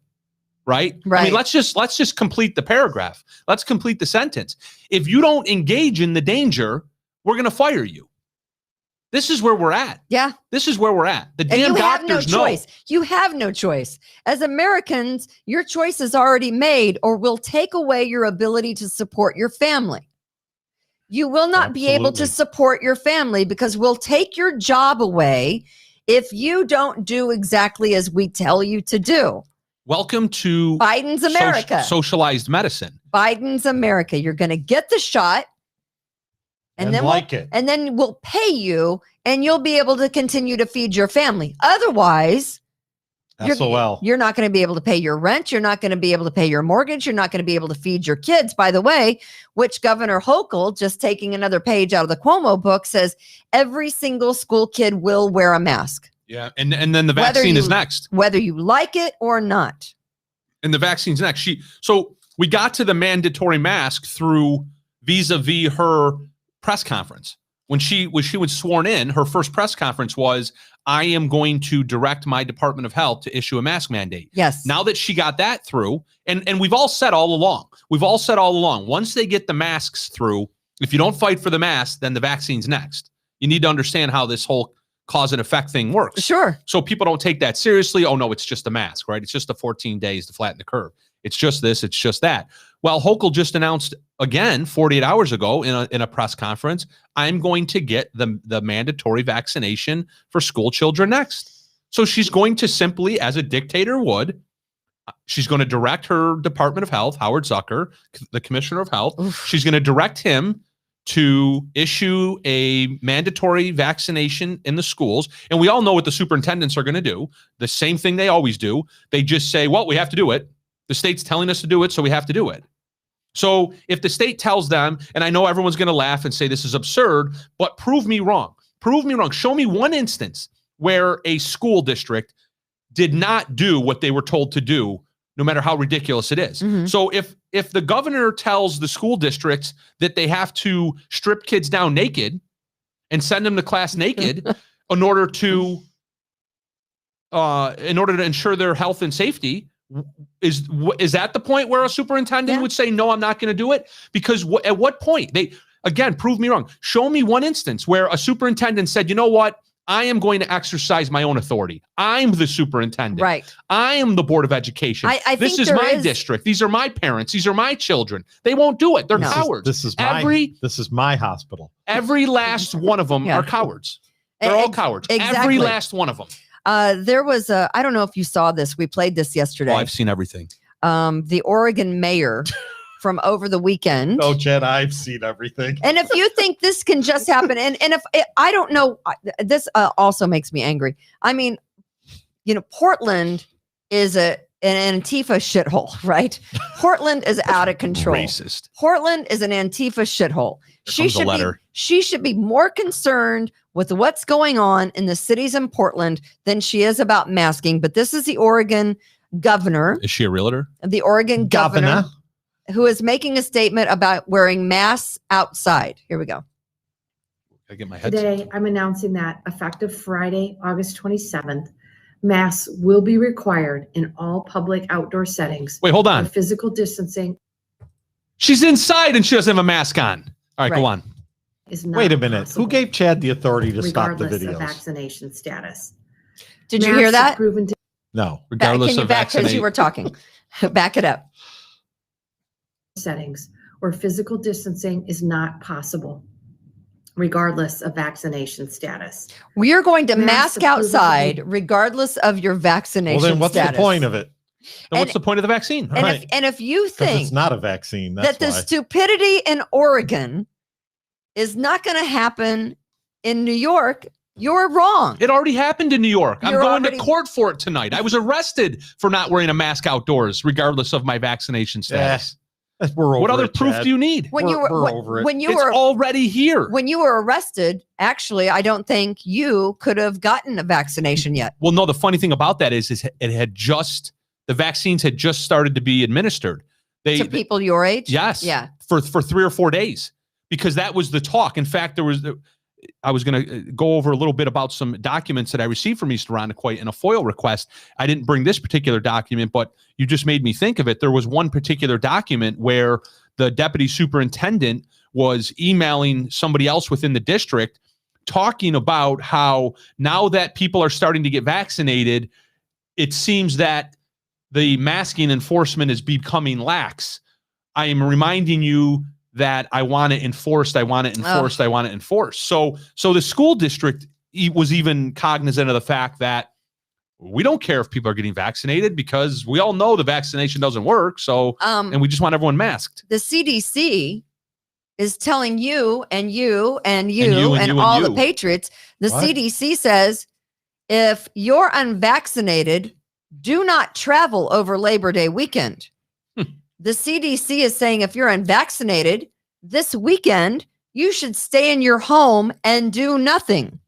right? I mean, let's just complete the paragraph. Let's complete the sentence. If you don't engage in the danger, we're going to fire you. This is where we're at. Yeah. This is where we're at. The And damn you have no doctors know. choice. You have no choice. As Americans, your choice is already made, or will take away your ability to support your family. You will not be able to support your family because we'll take your job away if you don't do exactly as we tell you to do. Welcome to Biden's America. Socialized medicine. Biden's America. You're going to get the shot. And then we'll pay you, and you'll be able to continue to feed your family. Otherwise, you're not going to be able to pay your rent. You're not going to be able to pay your mortgage. You're not going to be able to feed your kids. By the way, which Governor Hochul, just taking another page out of the Cuomo book, says every single school kid will wear a mask. Yeah, and then the vaccine is next. Whether you like it or not. And the vaccine's next. So we got to the mandatory mask through vis-a-vis her press conference. When she was sworn in, her first press conference was, I am going to direct my Department of Health to issue a mask mandate. Yes. Now that she got that through, and we've all said all along, once they get the masks through, if you don't fight for the mask, then the vaccine's next. You need to understand how this whole cause and effect thing works. Sure. So people don't take that seriously. Oh no, it's just a mask, right? It's just the 14 days to flatten the curve. It's just this, it's just that. Well, Hochul just announced again 48 hours ago in a press conference, I'm going to get the mandatory vaccination for school children next. So she's going to simply, as a dictator would, she's going to direct her Department of Health, Howard Zucker, the Commissioner of Health. Oof. She's going to direct him to issue a mandatory vaccination in the schools. And we all know what the superintendents are going to do. The same thing they always do. They just say, well, we have to do it. The state's telling us to do it, so we have to do it. So if the state tells them, and I know everyone's going to laugh and say this is absurd, but prove me wrong. Prove me wrong. Show me one instance where a school district did not do what they were told to do, no matter how ridiculous it is. Mm-hmm. So if the governor tells the school districts that they have to strip kids down naked and send them to class naked in order to ensure their health and safety, is that the point where a superintendent would say, no, I'm not going to do it? Because at what point? Again, prove me wrong. Show me one instance where a superintendent said, you know what? I am going to exercise my own authority. I'm the superintendent. Right. I am the Board of Education. This is my district. These are my parents. These are my children. They won't do it. They're cowards. This is my hospital. Every last one of them are cowards. They're all cowards. Exactly. Every last one of them. There was I don't know if you saw this. We played this yesterday. Oh, I've seen everything. The Oregon mayor from over the weekend. Oh, Jen, I've seen everything. And if you think this can just happen, and if I don't know, this also makes me angry. I mean, Portland is an Antifa shithole, right? Portland is out of control. Racist. Portland is an Antifa shithole. She should be more concerned with what's going on in the cities in Portland than she is about masking. But this is the Oregon governor. Is she a realtor? The Oregon governor who is making a statement about wearing masks outside. Here we go. I get my headset. Today, I'm announcing that effective Friday, August 27th, masks will be required in all public outdoor settings. Wait, hold on. For physical distancing. She's inside and she doesn't have a mask on. All right, go on. Wait a minute. Who gave Chad the authority to stop the regardless videos? of vaccination status. Did you hear that? No. Regardless of vaccination. Because you were talking. Back it up. Settings where physical distancing is not possible, regardless of vaccination status. We are going to mask outside regardless of your vaccination Well, then what's status. the point of it? And what's the point of the vaccine? And if you think it's not a vaccine, that's that the stupidity in Oregon is not going to happen in New York, you're wrong. It already happened in New York. I'm going to court for it tonight. I was arrested for not wearing a mask outdoors, regardless of my vaccination status. We're over what other it, proof Chad. do you need? We're over it. It's already here. When you were arrested, actually, I don't think you could have gotten a vaccination yet. Well, no, the funny thing about that is the vaccines had just started to be administered. To people your age? Yes. Yeah. For 3 or 4 days. because that was the talk. In fact, I was going to go over a little bit about some documents that I received from East Irondequoit in a FOIL request. I didn't bring this particular document, but you just made me think of it. There was one particular document where the deputy superintendent was emailing somebody else within the district talking about how now that people are starting to get vaccinated, it seems that the masking enforcement is becoming lax. I am reminding you that I want it enforced. I want it enforced. I want it enforced. So the school district was even cognizant of the fact that we don't care if people are getting vaccinated because we all know the vaccination doesn't work. So, and we just want everyone masked. The CDC is telling you and you and you and all the patriots. The CDC says if you're unvaccinated, do not travel over Labor Day weekend. The CDC is saying if you're unvaccinated this weekend, you should stay in your home and do nothing.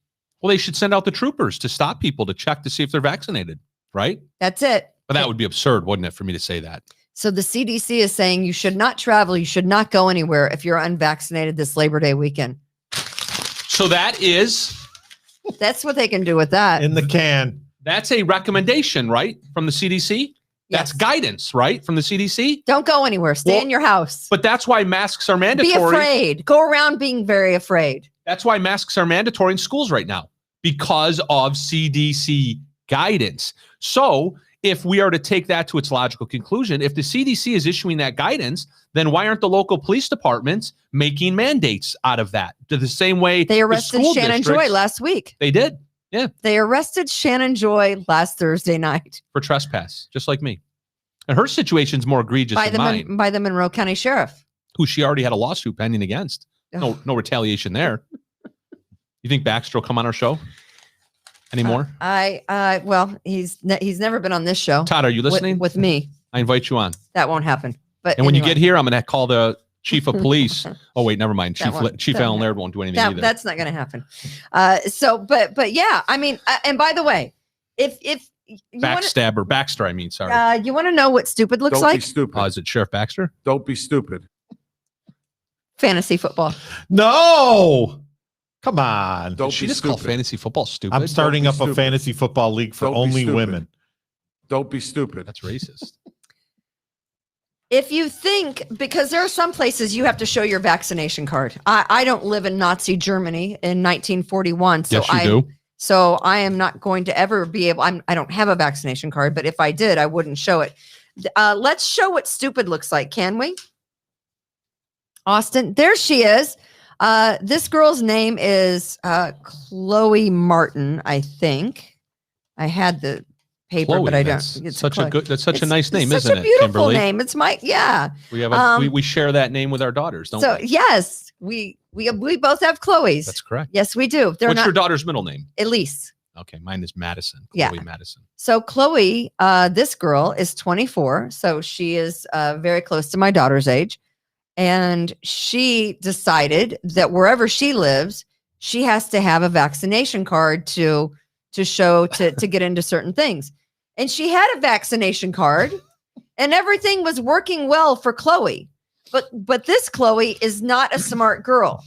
Well, they should send out the troopers to stop people to check to see if they're vaccinated, right? That's it. But that would be absurd, wouldn't it, for me to say that? So the CDC is saying you should not travel. You should not go anywhere if you're unvaccinated this Labor Day weekend. So that's what they can do with that. In the can. That's a recommendation, right? From the CDC? That's guidance, right? From the CDC? Don't go anywhere. Stay in your house. But that's why masks are mandatory. Be afraid. Go around being very afraid. That's why masks are mandatory in schools right now, because of CDC guidance. So if we are to take that to its logical conclusion, if the CDC is issuing that guidance, then why aren't the local police departments making mandates out of that? The same way they arrested Shannon Joy last week. They did. Yeah. They arrested Shannon Joy last Thursday night. For trespass, just like me. And her situation's more egregious than mine. By the Monroe County Sheriff. Who she already had a lawsuit pending against. No retaliation there. You think Baxter will come on our show anymore? Well, he's never been on this show. Todd, are you listening? With me. I invite you on. That won't happen. But and when you get here, I'm going to call the chief of police. Oh, wait, never mind. Chief Alan Laird won't do anything either. That's not going to happen. But yeah, I mean, and by the way, if you Backstabber, Baxter, I mean, sorry. You want to know what stupid looks Don't like? be stupid. Is it Sheriff Baxter? Don't be stupid. Fantasy football. No. Come on. Don't she be just stupid. call fantasy football stupid? I'm starting up stupid. a fantasy football league for Don't be only stupid. women. Don't be stupid. That's racist. If you think, because there are some places you have to show your vaccination card. I don't live in Nazi Germany in 1941. So yes, you do. So I am not going to ever be able, I don't have a vaccination card, but if I did, I wouldn't show it. Let's show what stupid looks like, can we? Austin, there she is. This girl's name is Chloe Martin, I think. I had the paper, Chloe, but I don't. That's such a nice name, isn't it? Such a beautiful Kimberly? name. It's yeah. We have we share that name with our daughters, don't we? Yes, we both have Chloe's. That's correct. Yes, we do. What's your daughter's middle name? Elise. Okay, mine is Madison. Chloe Madison. So Chloe, this girl is 24, so she is very close to my daughter's age, and she decided that wherever she lives, she has to have a vaccination card to show to get into certain things. And she had a vaccination card, and everything was working well for Chloe. But this Chloe is not a smart girl.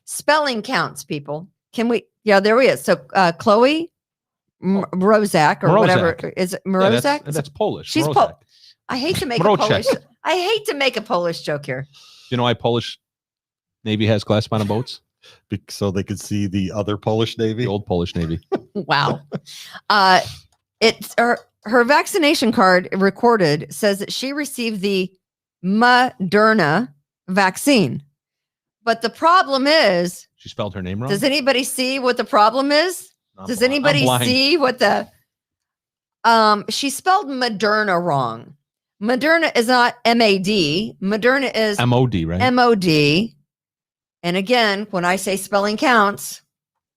Spelling counts, people. Can we? Yeah, there we is. So Chloe Mrozak or whatever is it Mrozak? Yeah, that's Polish. She's Polish. I hate to make a Polish. I hate to make a Polish joke here. You know why Polish Navy has glass bottom boats? So they could see the other Polish Navy, the old Polish Navy. Wow. It's her vaccination card recorded says that she received the Moderna vaccine. But the problem is she spelled her name wrong. Does anybody see what the problem is? Does anybody see what the she spelled Moderna wrong. Moderna is not M-A-D. Moderna is M-O-D, right? M-O-D. And again, when I say spelling counts,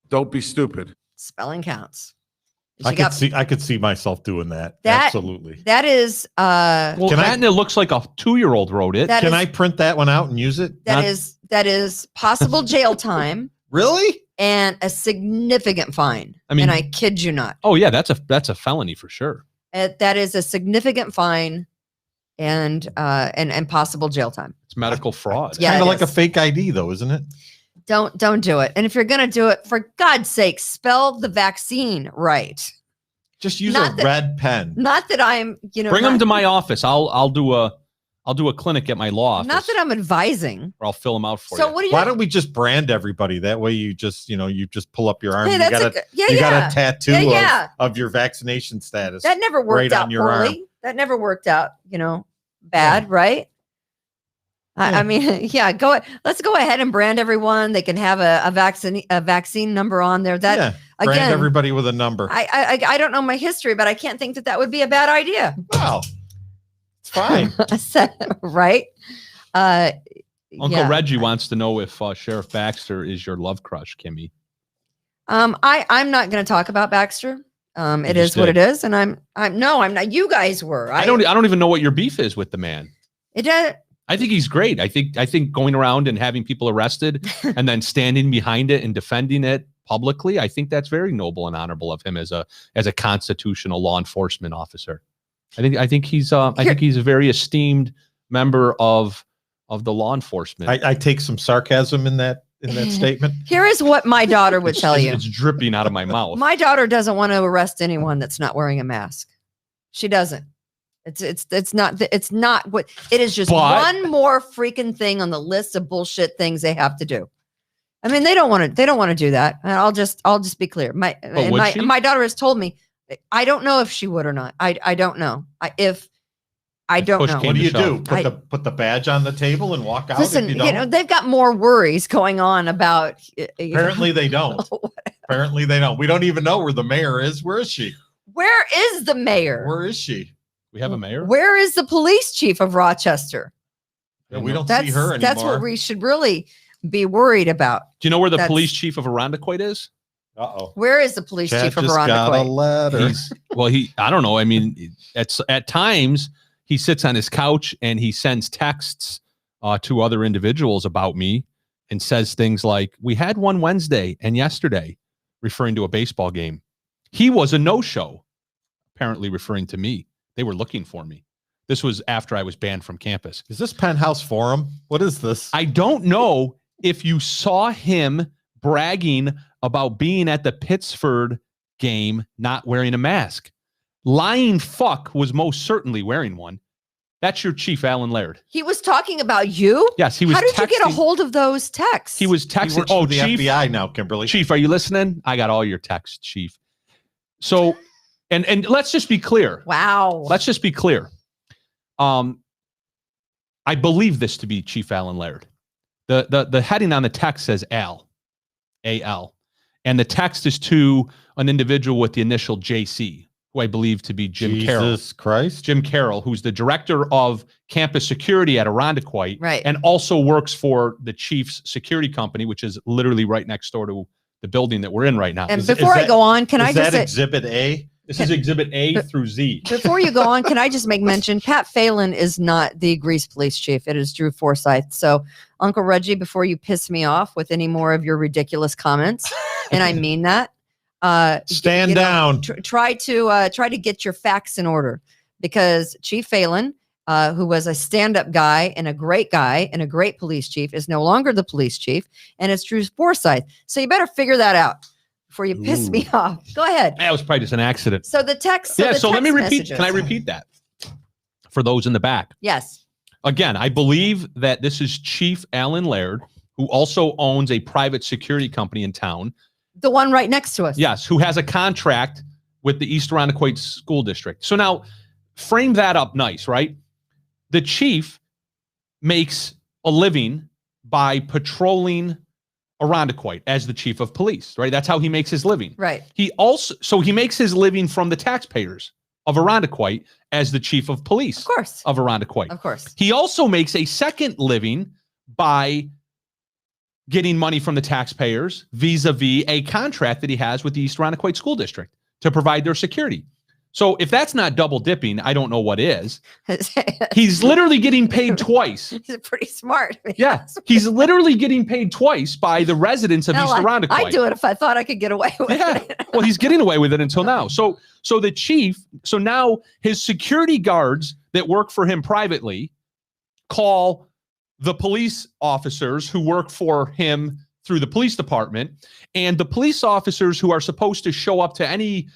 don't be stupid. Spelling counts. I could see myself doing that. Absolutely. That is well, and it looks like a 2-year-old wrote it. Can I print that one out and use it? That is possible jail time. Really? And a significant fine. I mean, and I kid you not. Oh yeah, that's a felony for sure. That is a significant fine. and possible jail time. It's medical fraud. Yeah, Kind it of like a is. fake ID, though, isn't it? Don't do it. And if you're gonna do it, for God's sake, spell the vaccine right. Just use Not a that- red pen. Not that I'm, Bring them to my office. I'll do a clinic at my law office. Not that I'm advising. or I'll fill them out for So you. what do you? Why don't we just brand everybody? That way you just pull up your arm. Hey, you that's got a a, good- yeah, you yeah. got a tattoo Yeah, yeah. Of your vaccination status. That never worked right out on your poorly. arm. That never worked out, bad, right? I mean, yeah. Let's go ahead and brand everyone. They can have a vaccine number on there. That yeah. Brand again, everybody with a number. I don't know my history, but I can't think that would be a bad idea. Wow. It's fine. Right? Uncle yeah. Reggie wants to know if Sheriff Baxter is your love crush, Kimmy. I'm not going to talk about Baxter. It just is what did. it is, and I'm not. You guys were. I don't even know what your beef is with the man. It does. I think he's great. I think going around and having people arrested and then standing behind it and defending it publicly, I think that's very noble and honorable of him as a constitutional law enforcement officer. I think he's a very esteemed member of the law enforcement. I take some sarcasm in that statement. Here is what my daughter would tell you. It's dripping out of my mouth. My daughter doesn't want to arrest anyone that's not wearing a mask. She doesn't. It's not what it is. Just one more freaking thing on the list of bullshit things they have to do. I mean, they don't want to do that. And I'll just be clear. My daughter has told me, I don't know if she would or not. I don't know. I don't know. What do you do? Put the badge on the table and walk out? Listen, if you don't? they've got more worries going on about. Apparently they don't. Apparently they don't. We don't even know where the mayor is. Where is she? Where is the mayor? Where is she? We have a mayor? Where is the police chief of Rochester? Yeah, we don't see her anymore. That's what we should really be worried about. Do you know where the police chief of Arundecoit is? Uh-oh. Where is the police chief of got a Arundecoit? letter. I don't know. I mean, at times he sits on his couch and he sends texts to other individuals about me and says things like, "We had one Wednesday and yesterday," referring to a baseball game. He was a no-show, apparently referring to me. They were looking for me. This was after I was banned from campus. Is this Penthouse Forum? What is this? I don't know if you saw him bragging about being at the Pittsford game not wearing a mask. Lying fuck was most certainly wearing one. That's your chief, Alan Laird. He was talking about you? Yes, he was. How did you get a texting- hold of those texts? He was He texting. works Oh, for the chief, FBI now, Kimberly. chief, are you listening? I got all your texts, chief. So, and let's just be clear. Wow. Let's just be clear. I believe this to be Chief Alan Laird. The heading on the text says A-L. And the text is to an individual with the initial JC, who I believe to be Jim Carroll. Jesus Christ. Jim Carroll, who's the director of campus security at Arundecoit, Right. and also works for the chief's security company, which is literally right next door to the building that we're in right now. And Is before I that- go on, can I Is just that say, Exhibit A? This is Exhibit A through Z. before you go on, can I just make mention, Pat Phelan is not the Grease police chief. It is Drew Forsyth. So Uncle Reggie, before you piss me off with any more of your ridiculous comments, and I mean that, Stand down. try to get your facts in order, because Chief Phelan, who was a stand-up guy and a great police chief, is no longer the police chief, and it's Drew Forsyth. So you better figure that out before you piss me off. Go ahead. That was probably just an accident. So the text. So let me text repeat. messages. Can I repeat that for those in the back? Yes. Again, I believe that this is Chief Alan Laird, who also owns a private security company in town. The one right next to us. Yes, who has a contract with the East Arundecoit School District. So now, frame that up nice, right? The chief makes a living by patrolling Arundecoit as the chief of police, right? That's how he makes his living. Right. He makes his living from the taxpayers of Arundecoit as the chief of police Of course. of Arundecoit. Of course. He also makes a second living by getting money from the taxpayers vis-a-vis a contract that he has with the East Arundecoit School District to provide their security. So if that's not double dipping, I don't know what is. He's literally getting paid twice. He's pretty smart. Yeah, he's literally getting paid twice by the residents of East Irondequoit. I'd do it if I thought I could get away with it. Well, he's getting away with it until now. So the chief, so now his security guards that work for him privately call the police officers who work for him through the police department, and the police officers who are supposed to show up to any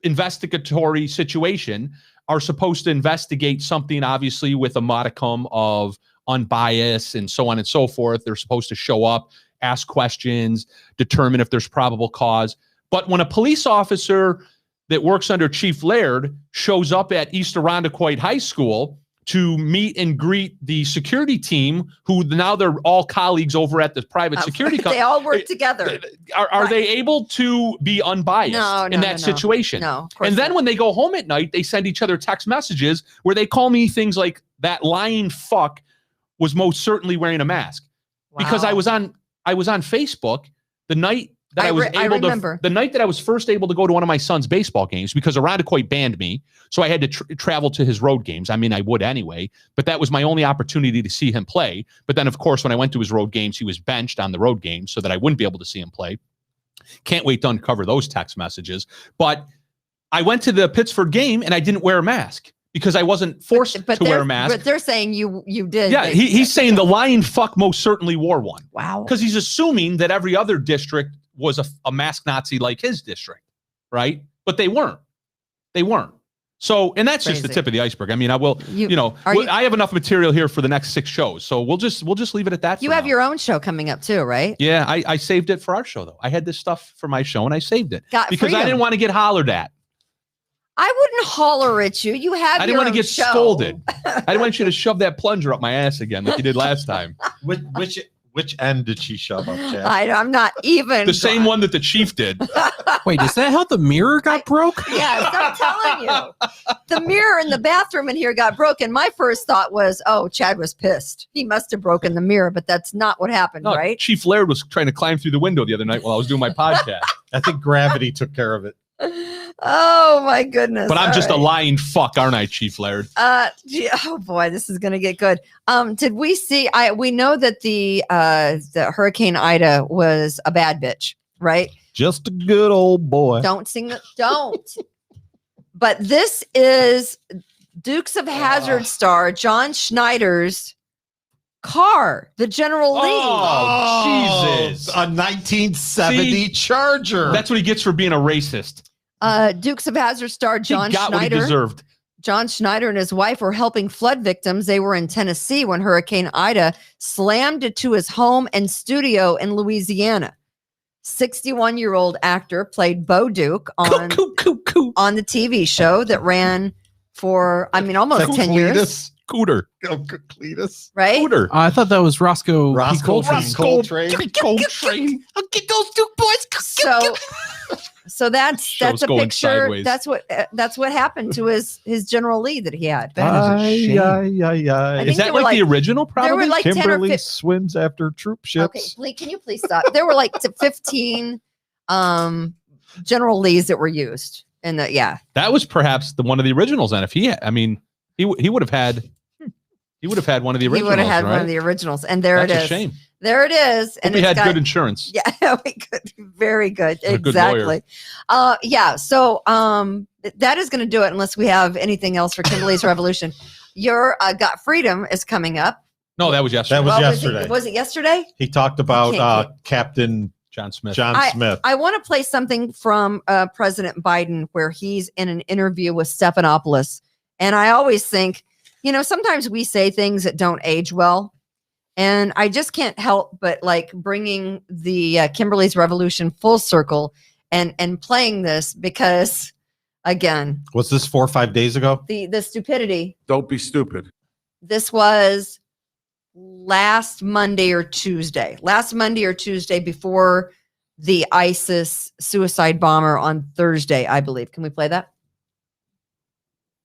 investigatory situation are supposed to investigate something, obviously with a modicum of unbiased and so on and so forth. They're supposed to show up, ask questions, determine if there's probable cause. But when a police officer that works under Chief Laird shows up at East Irondequoit High School to meet and greet the security team, who now they're all colleagues over at the private security company. They all work together. Are they able to be unbiased in that situation? No, of course and then not. when they go home at night, they send each other text messages where they call me things like, that lying fuck was most certainly wearing a mask. Because I was on Facebook the night that I was the night that I was first able to go to one of my son's baseball games, because Irondequoit banned me. So I had to travel to his road games. I mean, I would anyway, but that was my only opportunity to see him play. But then, of course, when I went to his road games, he was benched on the road games so that I wouldn't be able to see him play. Can't wait to uncover those text messages. But I went to the Pittsburgh game and I didn't wear a mask because I wasn't forced to wear a mask. But they're saying you did. Yeah, he's saying the lying fuck most certainly wore one. Wow. Because he's assuming that every other district was a mask Nazi like his district, right? But they weren't. They weren't. So, and that's just the tip of the iceberg. I mean, I will, I have enough material here for the next 6 shows. So we'll just leave it at that. You have your own show coming up too, right? Yeah, I saved it for our show though. I had this stuff for my show and I saved it because freedom. I didn't want to get hollered at. I wouldn't holler at you. You have. I didn't want to get scolded. I didn't want you to shove that plunger up my ass again like you did last time. Which end did she shove up, Chad? I'm not even. The same one that the chief did. Wait, is that how the mirror got broke? Yes, I'm telling you. The mirror in the bathroom in here got broken. My first thought was, oh, Chad was pissed. He must have broken the mirror, but that's not what happened, No, right? Chief Laird was trying to climb through the window the other night while I was doing my podcast. I think gravity took care of it. Oh my goodness. But I'm just a lying fuck, aren't I, Chief Laird? Oh boy, this is gonna get good. Did we see we know that the Hurricane Ida was a bad bitch, right? Just a good old boy. Don't. But this is Dukes of Hazzard star John Schneider's car, the General Lee. Oh, Jesus. A 1970 Charger. That's what he gets for being a racist. Dukes of Hazzard star John he got Schneider. What he deserved. John Schneider and his wife were helping flood victims. They were in Tennessee when Hurricane Ida slammed it to his home and studio in Louisiana. 61-year-old actor played Bo Duke on the TV show that ran for, almost 10 years. Cooter. Cletus. Right? Cooter. I thought that was Roscoe Coltrane. Coltrane. I'll get those Duke boys. So that's a picture. Sideways. That's what happened to his General Lee that he had. That is a shame. Is that like the original? Probably. There were like Kimberly 10 or swims after troop ships. Okay, Lee, can you please stop? There were like 15 General Lees that were used, and that was perhaps one of the originals. And if he would have had. He would have had one of the originals. He would have had right? one of the originals, and there That's it is. a shame. There it is. And we had good insurance. Yeah, we could. Very good. And Exactly. So that is going to do it unless we have anything else for Kimberly's Revolution. Your Got Freedom is coming up. No, that was yesterday. That was yesterday. Was it yesterday? He talked about Captain John Smith. I want to play something from President Biden where he's in an interview with Stephanopoulos. And I always think, sometimes we say things that don't age well. And I just can't help but like bringing the Kimberly's Revolution full circle and playing this because, again. Was this 4 or 5 days ago? The stupidity. Don't be stupid. This was last Monday or Tuesday before the ISIS suicide bomber on Thursday, I believe. Can we play that?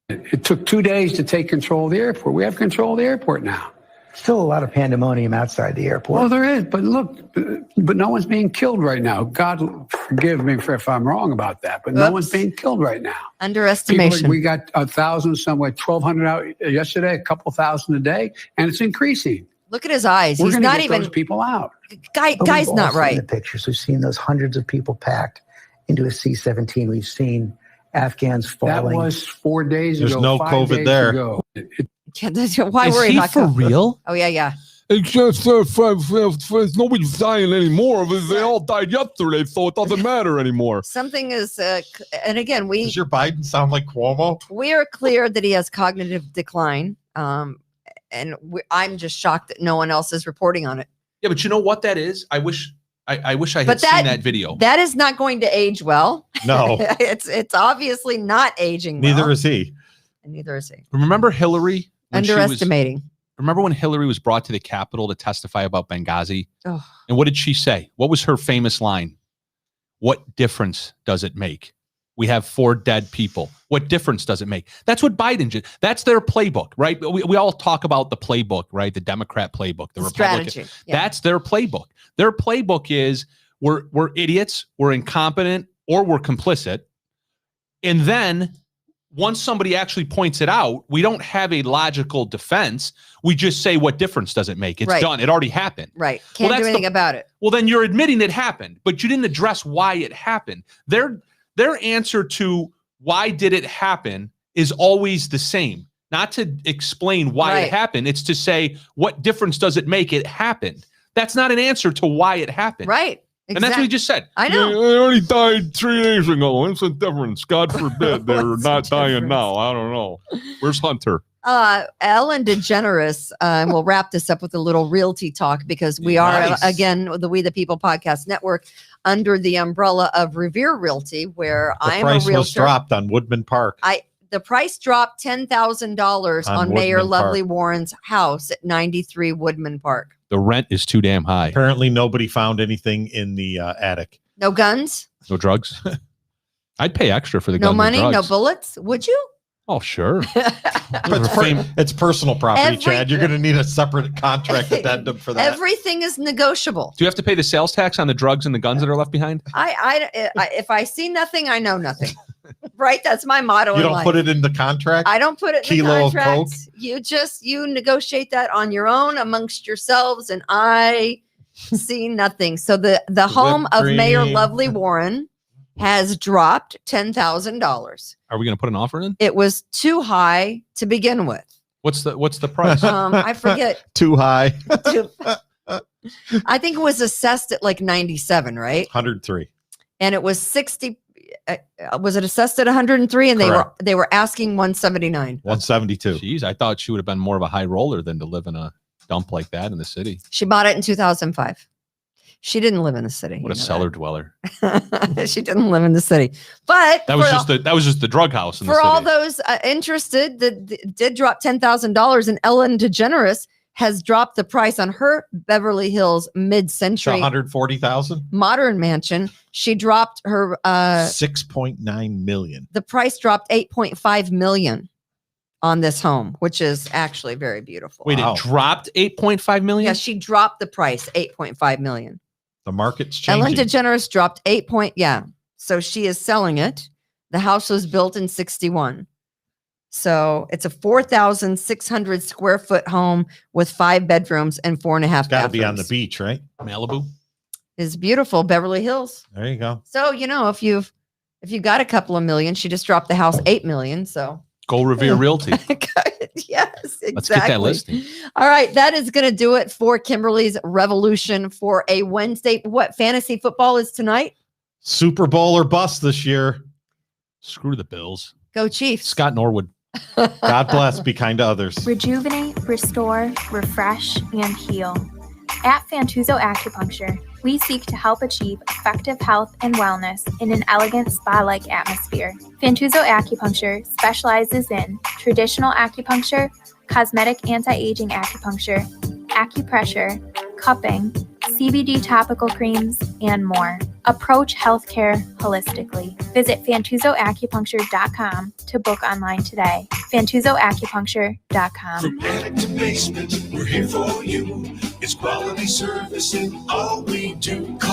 It took 2 days to take control of the airport. We have control of the airport now. Still a lot of pandemonium outside the airport. Well, there is, but look, but no one's being killed right now. God forgive me if I'm wrong about that, but no one's being killed right now. Underestimation. We got 1,000, somewhere 1,200 out yesterday, a couple thousand a day, and it's increasing. Look at his eyes. We're He's gonna not get even. those people out. Guy's not right. The pictures. We've seen those hundreds of people packed into a C-17. We've seen Afghans falling. That was 4 days ago. There's no 5 COVID days there. ago. Why Is worry he about for COVID? real? Oh yeah. It's just nobody's dying anymore. They all died yesterday, so it doesn't matter anymore. Something is, and again, Does your Biden sound like Cuomo? we are clear that he has cognitive decline. I'm just shocked that no one else is reporting on it. Yeah, but you know what that is? I wish I had But seen that video. That is not going to age well. No. it's obviously not aging well. Neither is he. And neither is he. Remember Hillary? Underestimating. Remember when Hillary was brought to the Capitol to testify about Benghazi? Oh. And what did she say? What was her famous line? What difference does it make? We have 4 dead people. What difference does it make? That's what Biden did. That's their playbook, right? We all talk about the playbook, right? The Democrat playbook, the Republican. Strategy. Yeah. That's their playbook. Their playbook is we're idiots, we're incompetent, or we're complicit. And then once somebody actually points it out, we don't have a logical defense. We just say, what difference does it make? It's done. It already happened. Right. Can't do anything about it. Well, then you're admitting it happened, but you didn't address why it happened. Their answer to why did it happen is always the same. Not to explain why it happened. It's to say, what difference does it make? It happened. That's not an answer to why it happened. Right. And that's what he just said. I know. They already died 3 days ago. What's the difference? God forbid they're not dying now. I don't know. Where's Hunter? Ellen DeGeneres, and we'll wrap this up with a little realty talk because we are, again, the We the People Podcast Network under the umbrella of Revere Realty, where I am a realtor. The price was dropped on Woodman Park. The price dropped $10,000 on Mayor Woodman Lovely Park. Warren's house at 93 Woodman Park. The rent is too damn high. Apparently, nobody found anything in the attic. No guns? No drugs? I'd pay extra for the No guns money? and No drugs. bullets? Would you? Oh, sure. It's personal property, Chad. You're going to need a separate contract addendum for that. Everything is negotiable. Do you have to pay the sales tax on the drugs and the guns that are left behind? If I see nothing, I know nothing. Right? That's my motto You in don't life. put it in the contract? I don't put it in the Kilo of contract. Coke? You negotiate that on your own amongst yourselves, and I see nothing. So the home of Mayor cream. Lovely Warren has dropped $10,000. Are we going to put an offer in? It was too high to begin with. What's the price? I forget. Too high. I think it was assessed at like 97, right? 103. And it was 60. Was it assessed at 103? And Correct. they were asking 179. 172. Jeez, I thought she would have been more of a high roller than to live in a dump like that in the city. She bought it in 2005. She didn't live in the city. What a cellar dweller. She didn't live in the city. But That was just the drug house in the for city. all those interested that did drop $10,000, and Ellen DeGeneres has dropped the price on her Beverly Hills mid-century 140,000. modern mansion. She dropped her 6.9 million. the price dropped 8.5 million on this home, which is actually very beautiful. Wait, it dropped 8.5 million? Yeah, she dropped the price 8.5 million. The market's changing. Ellen DeGeneres dropped so she is selling it. The house was built in 61. So it's a 4,600 square foot home with 5 bedrooms and 4.5 bathrooms. Got to be on the beach, right? Malibu. It's beautiful, Beverly Hills. There you go. So, if you got a couple of million, she just dropped the house 8 million. So Go Revere Realty. yes, exactly. Let's get that listing. All right, that is going to do it for Kimberly's Revolution for a Wednesday. What fantasy football is tonight? Super Bowl or bust this year. Screw the Bills. Go Chiefs. Scott Norwood. God bless. Be kind to others. Rejuvenate, restore, refresh, and heal. At Fantuzzo Acupuncture, we seek to help achieve effective health and wellness in an elegant spa-like atmosphere. Fantuzzo Acupuncture specializes in traditional acupuncture, cosmetic anti-aging acupuncture, acupressure, cupping, CBD topical creams, and more. Approach healthcare holistically. Visit FantuzzoAcupuncture.com to book online today. FantuzzoAcupuncture.com. From attic to basement, we're here for you. It's quality service in all we do. Call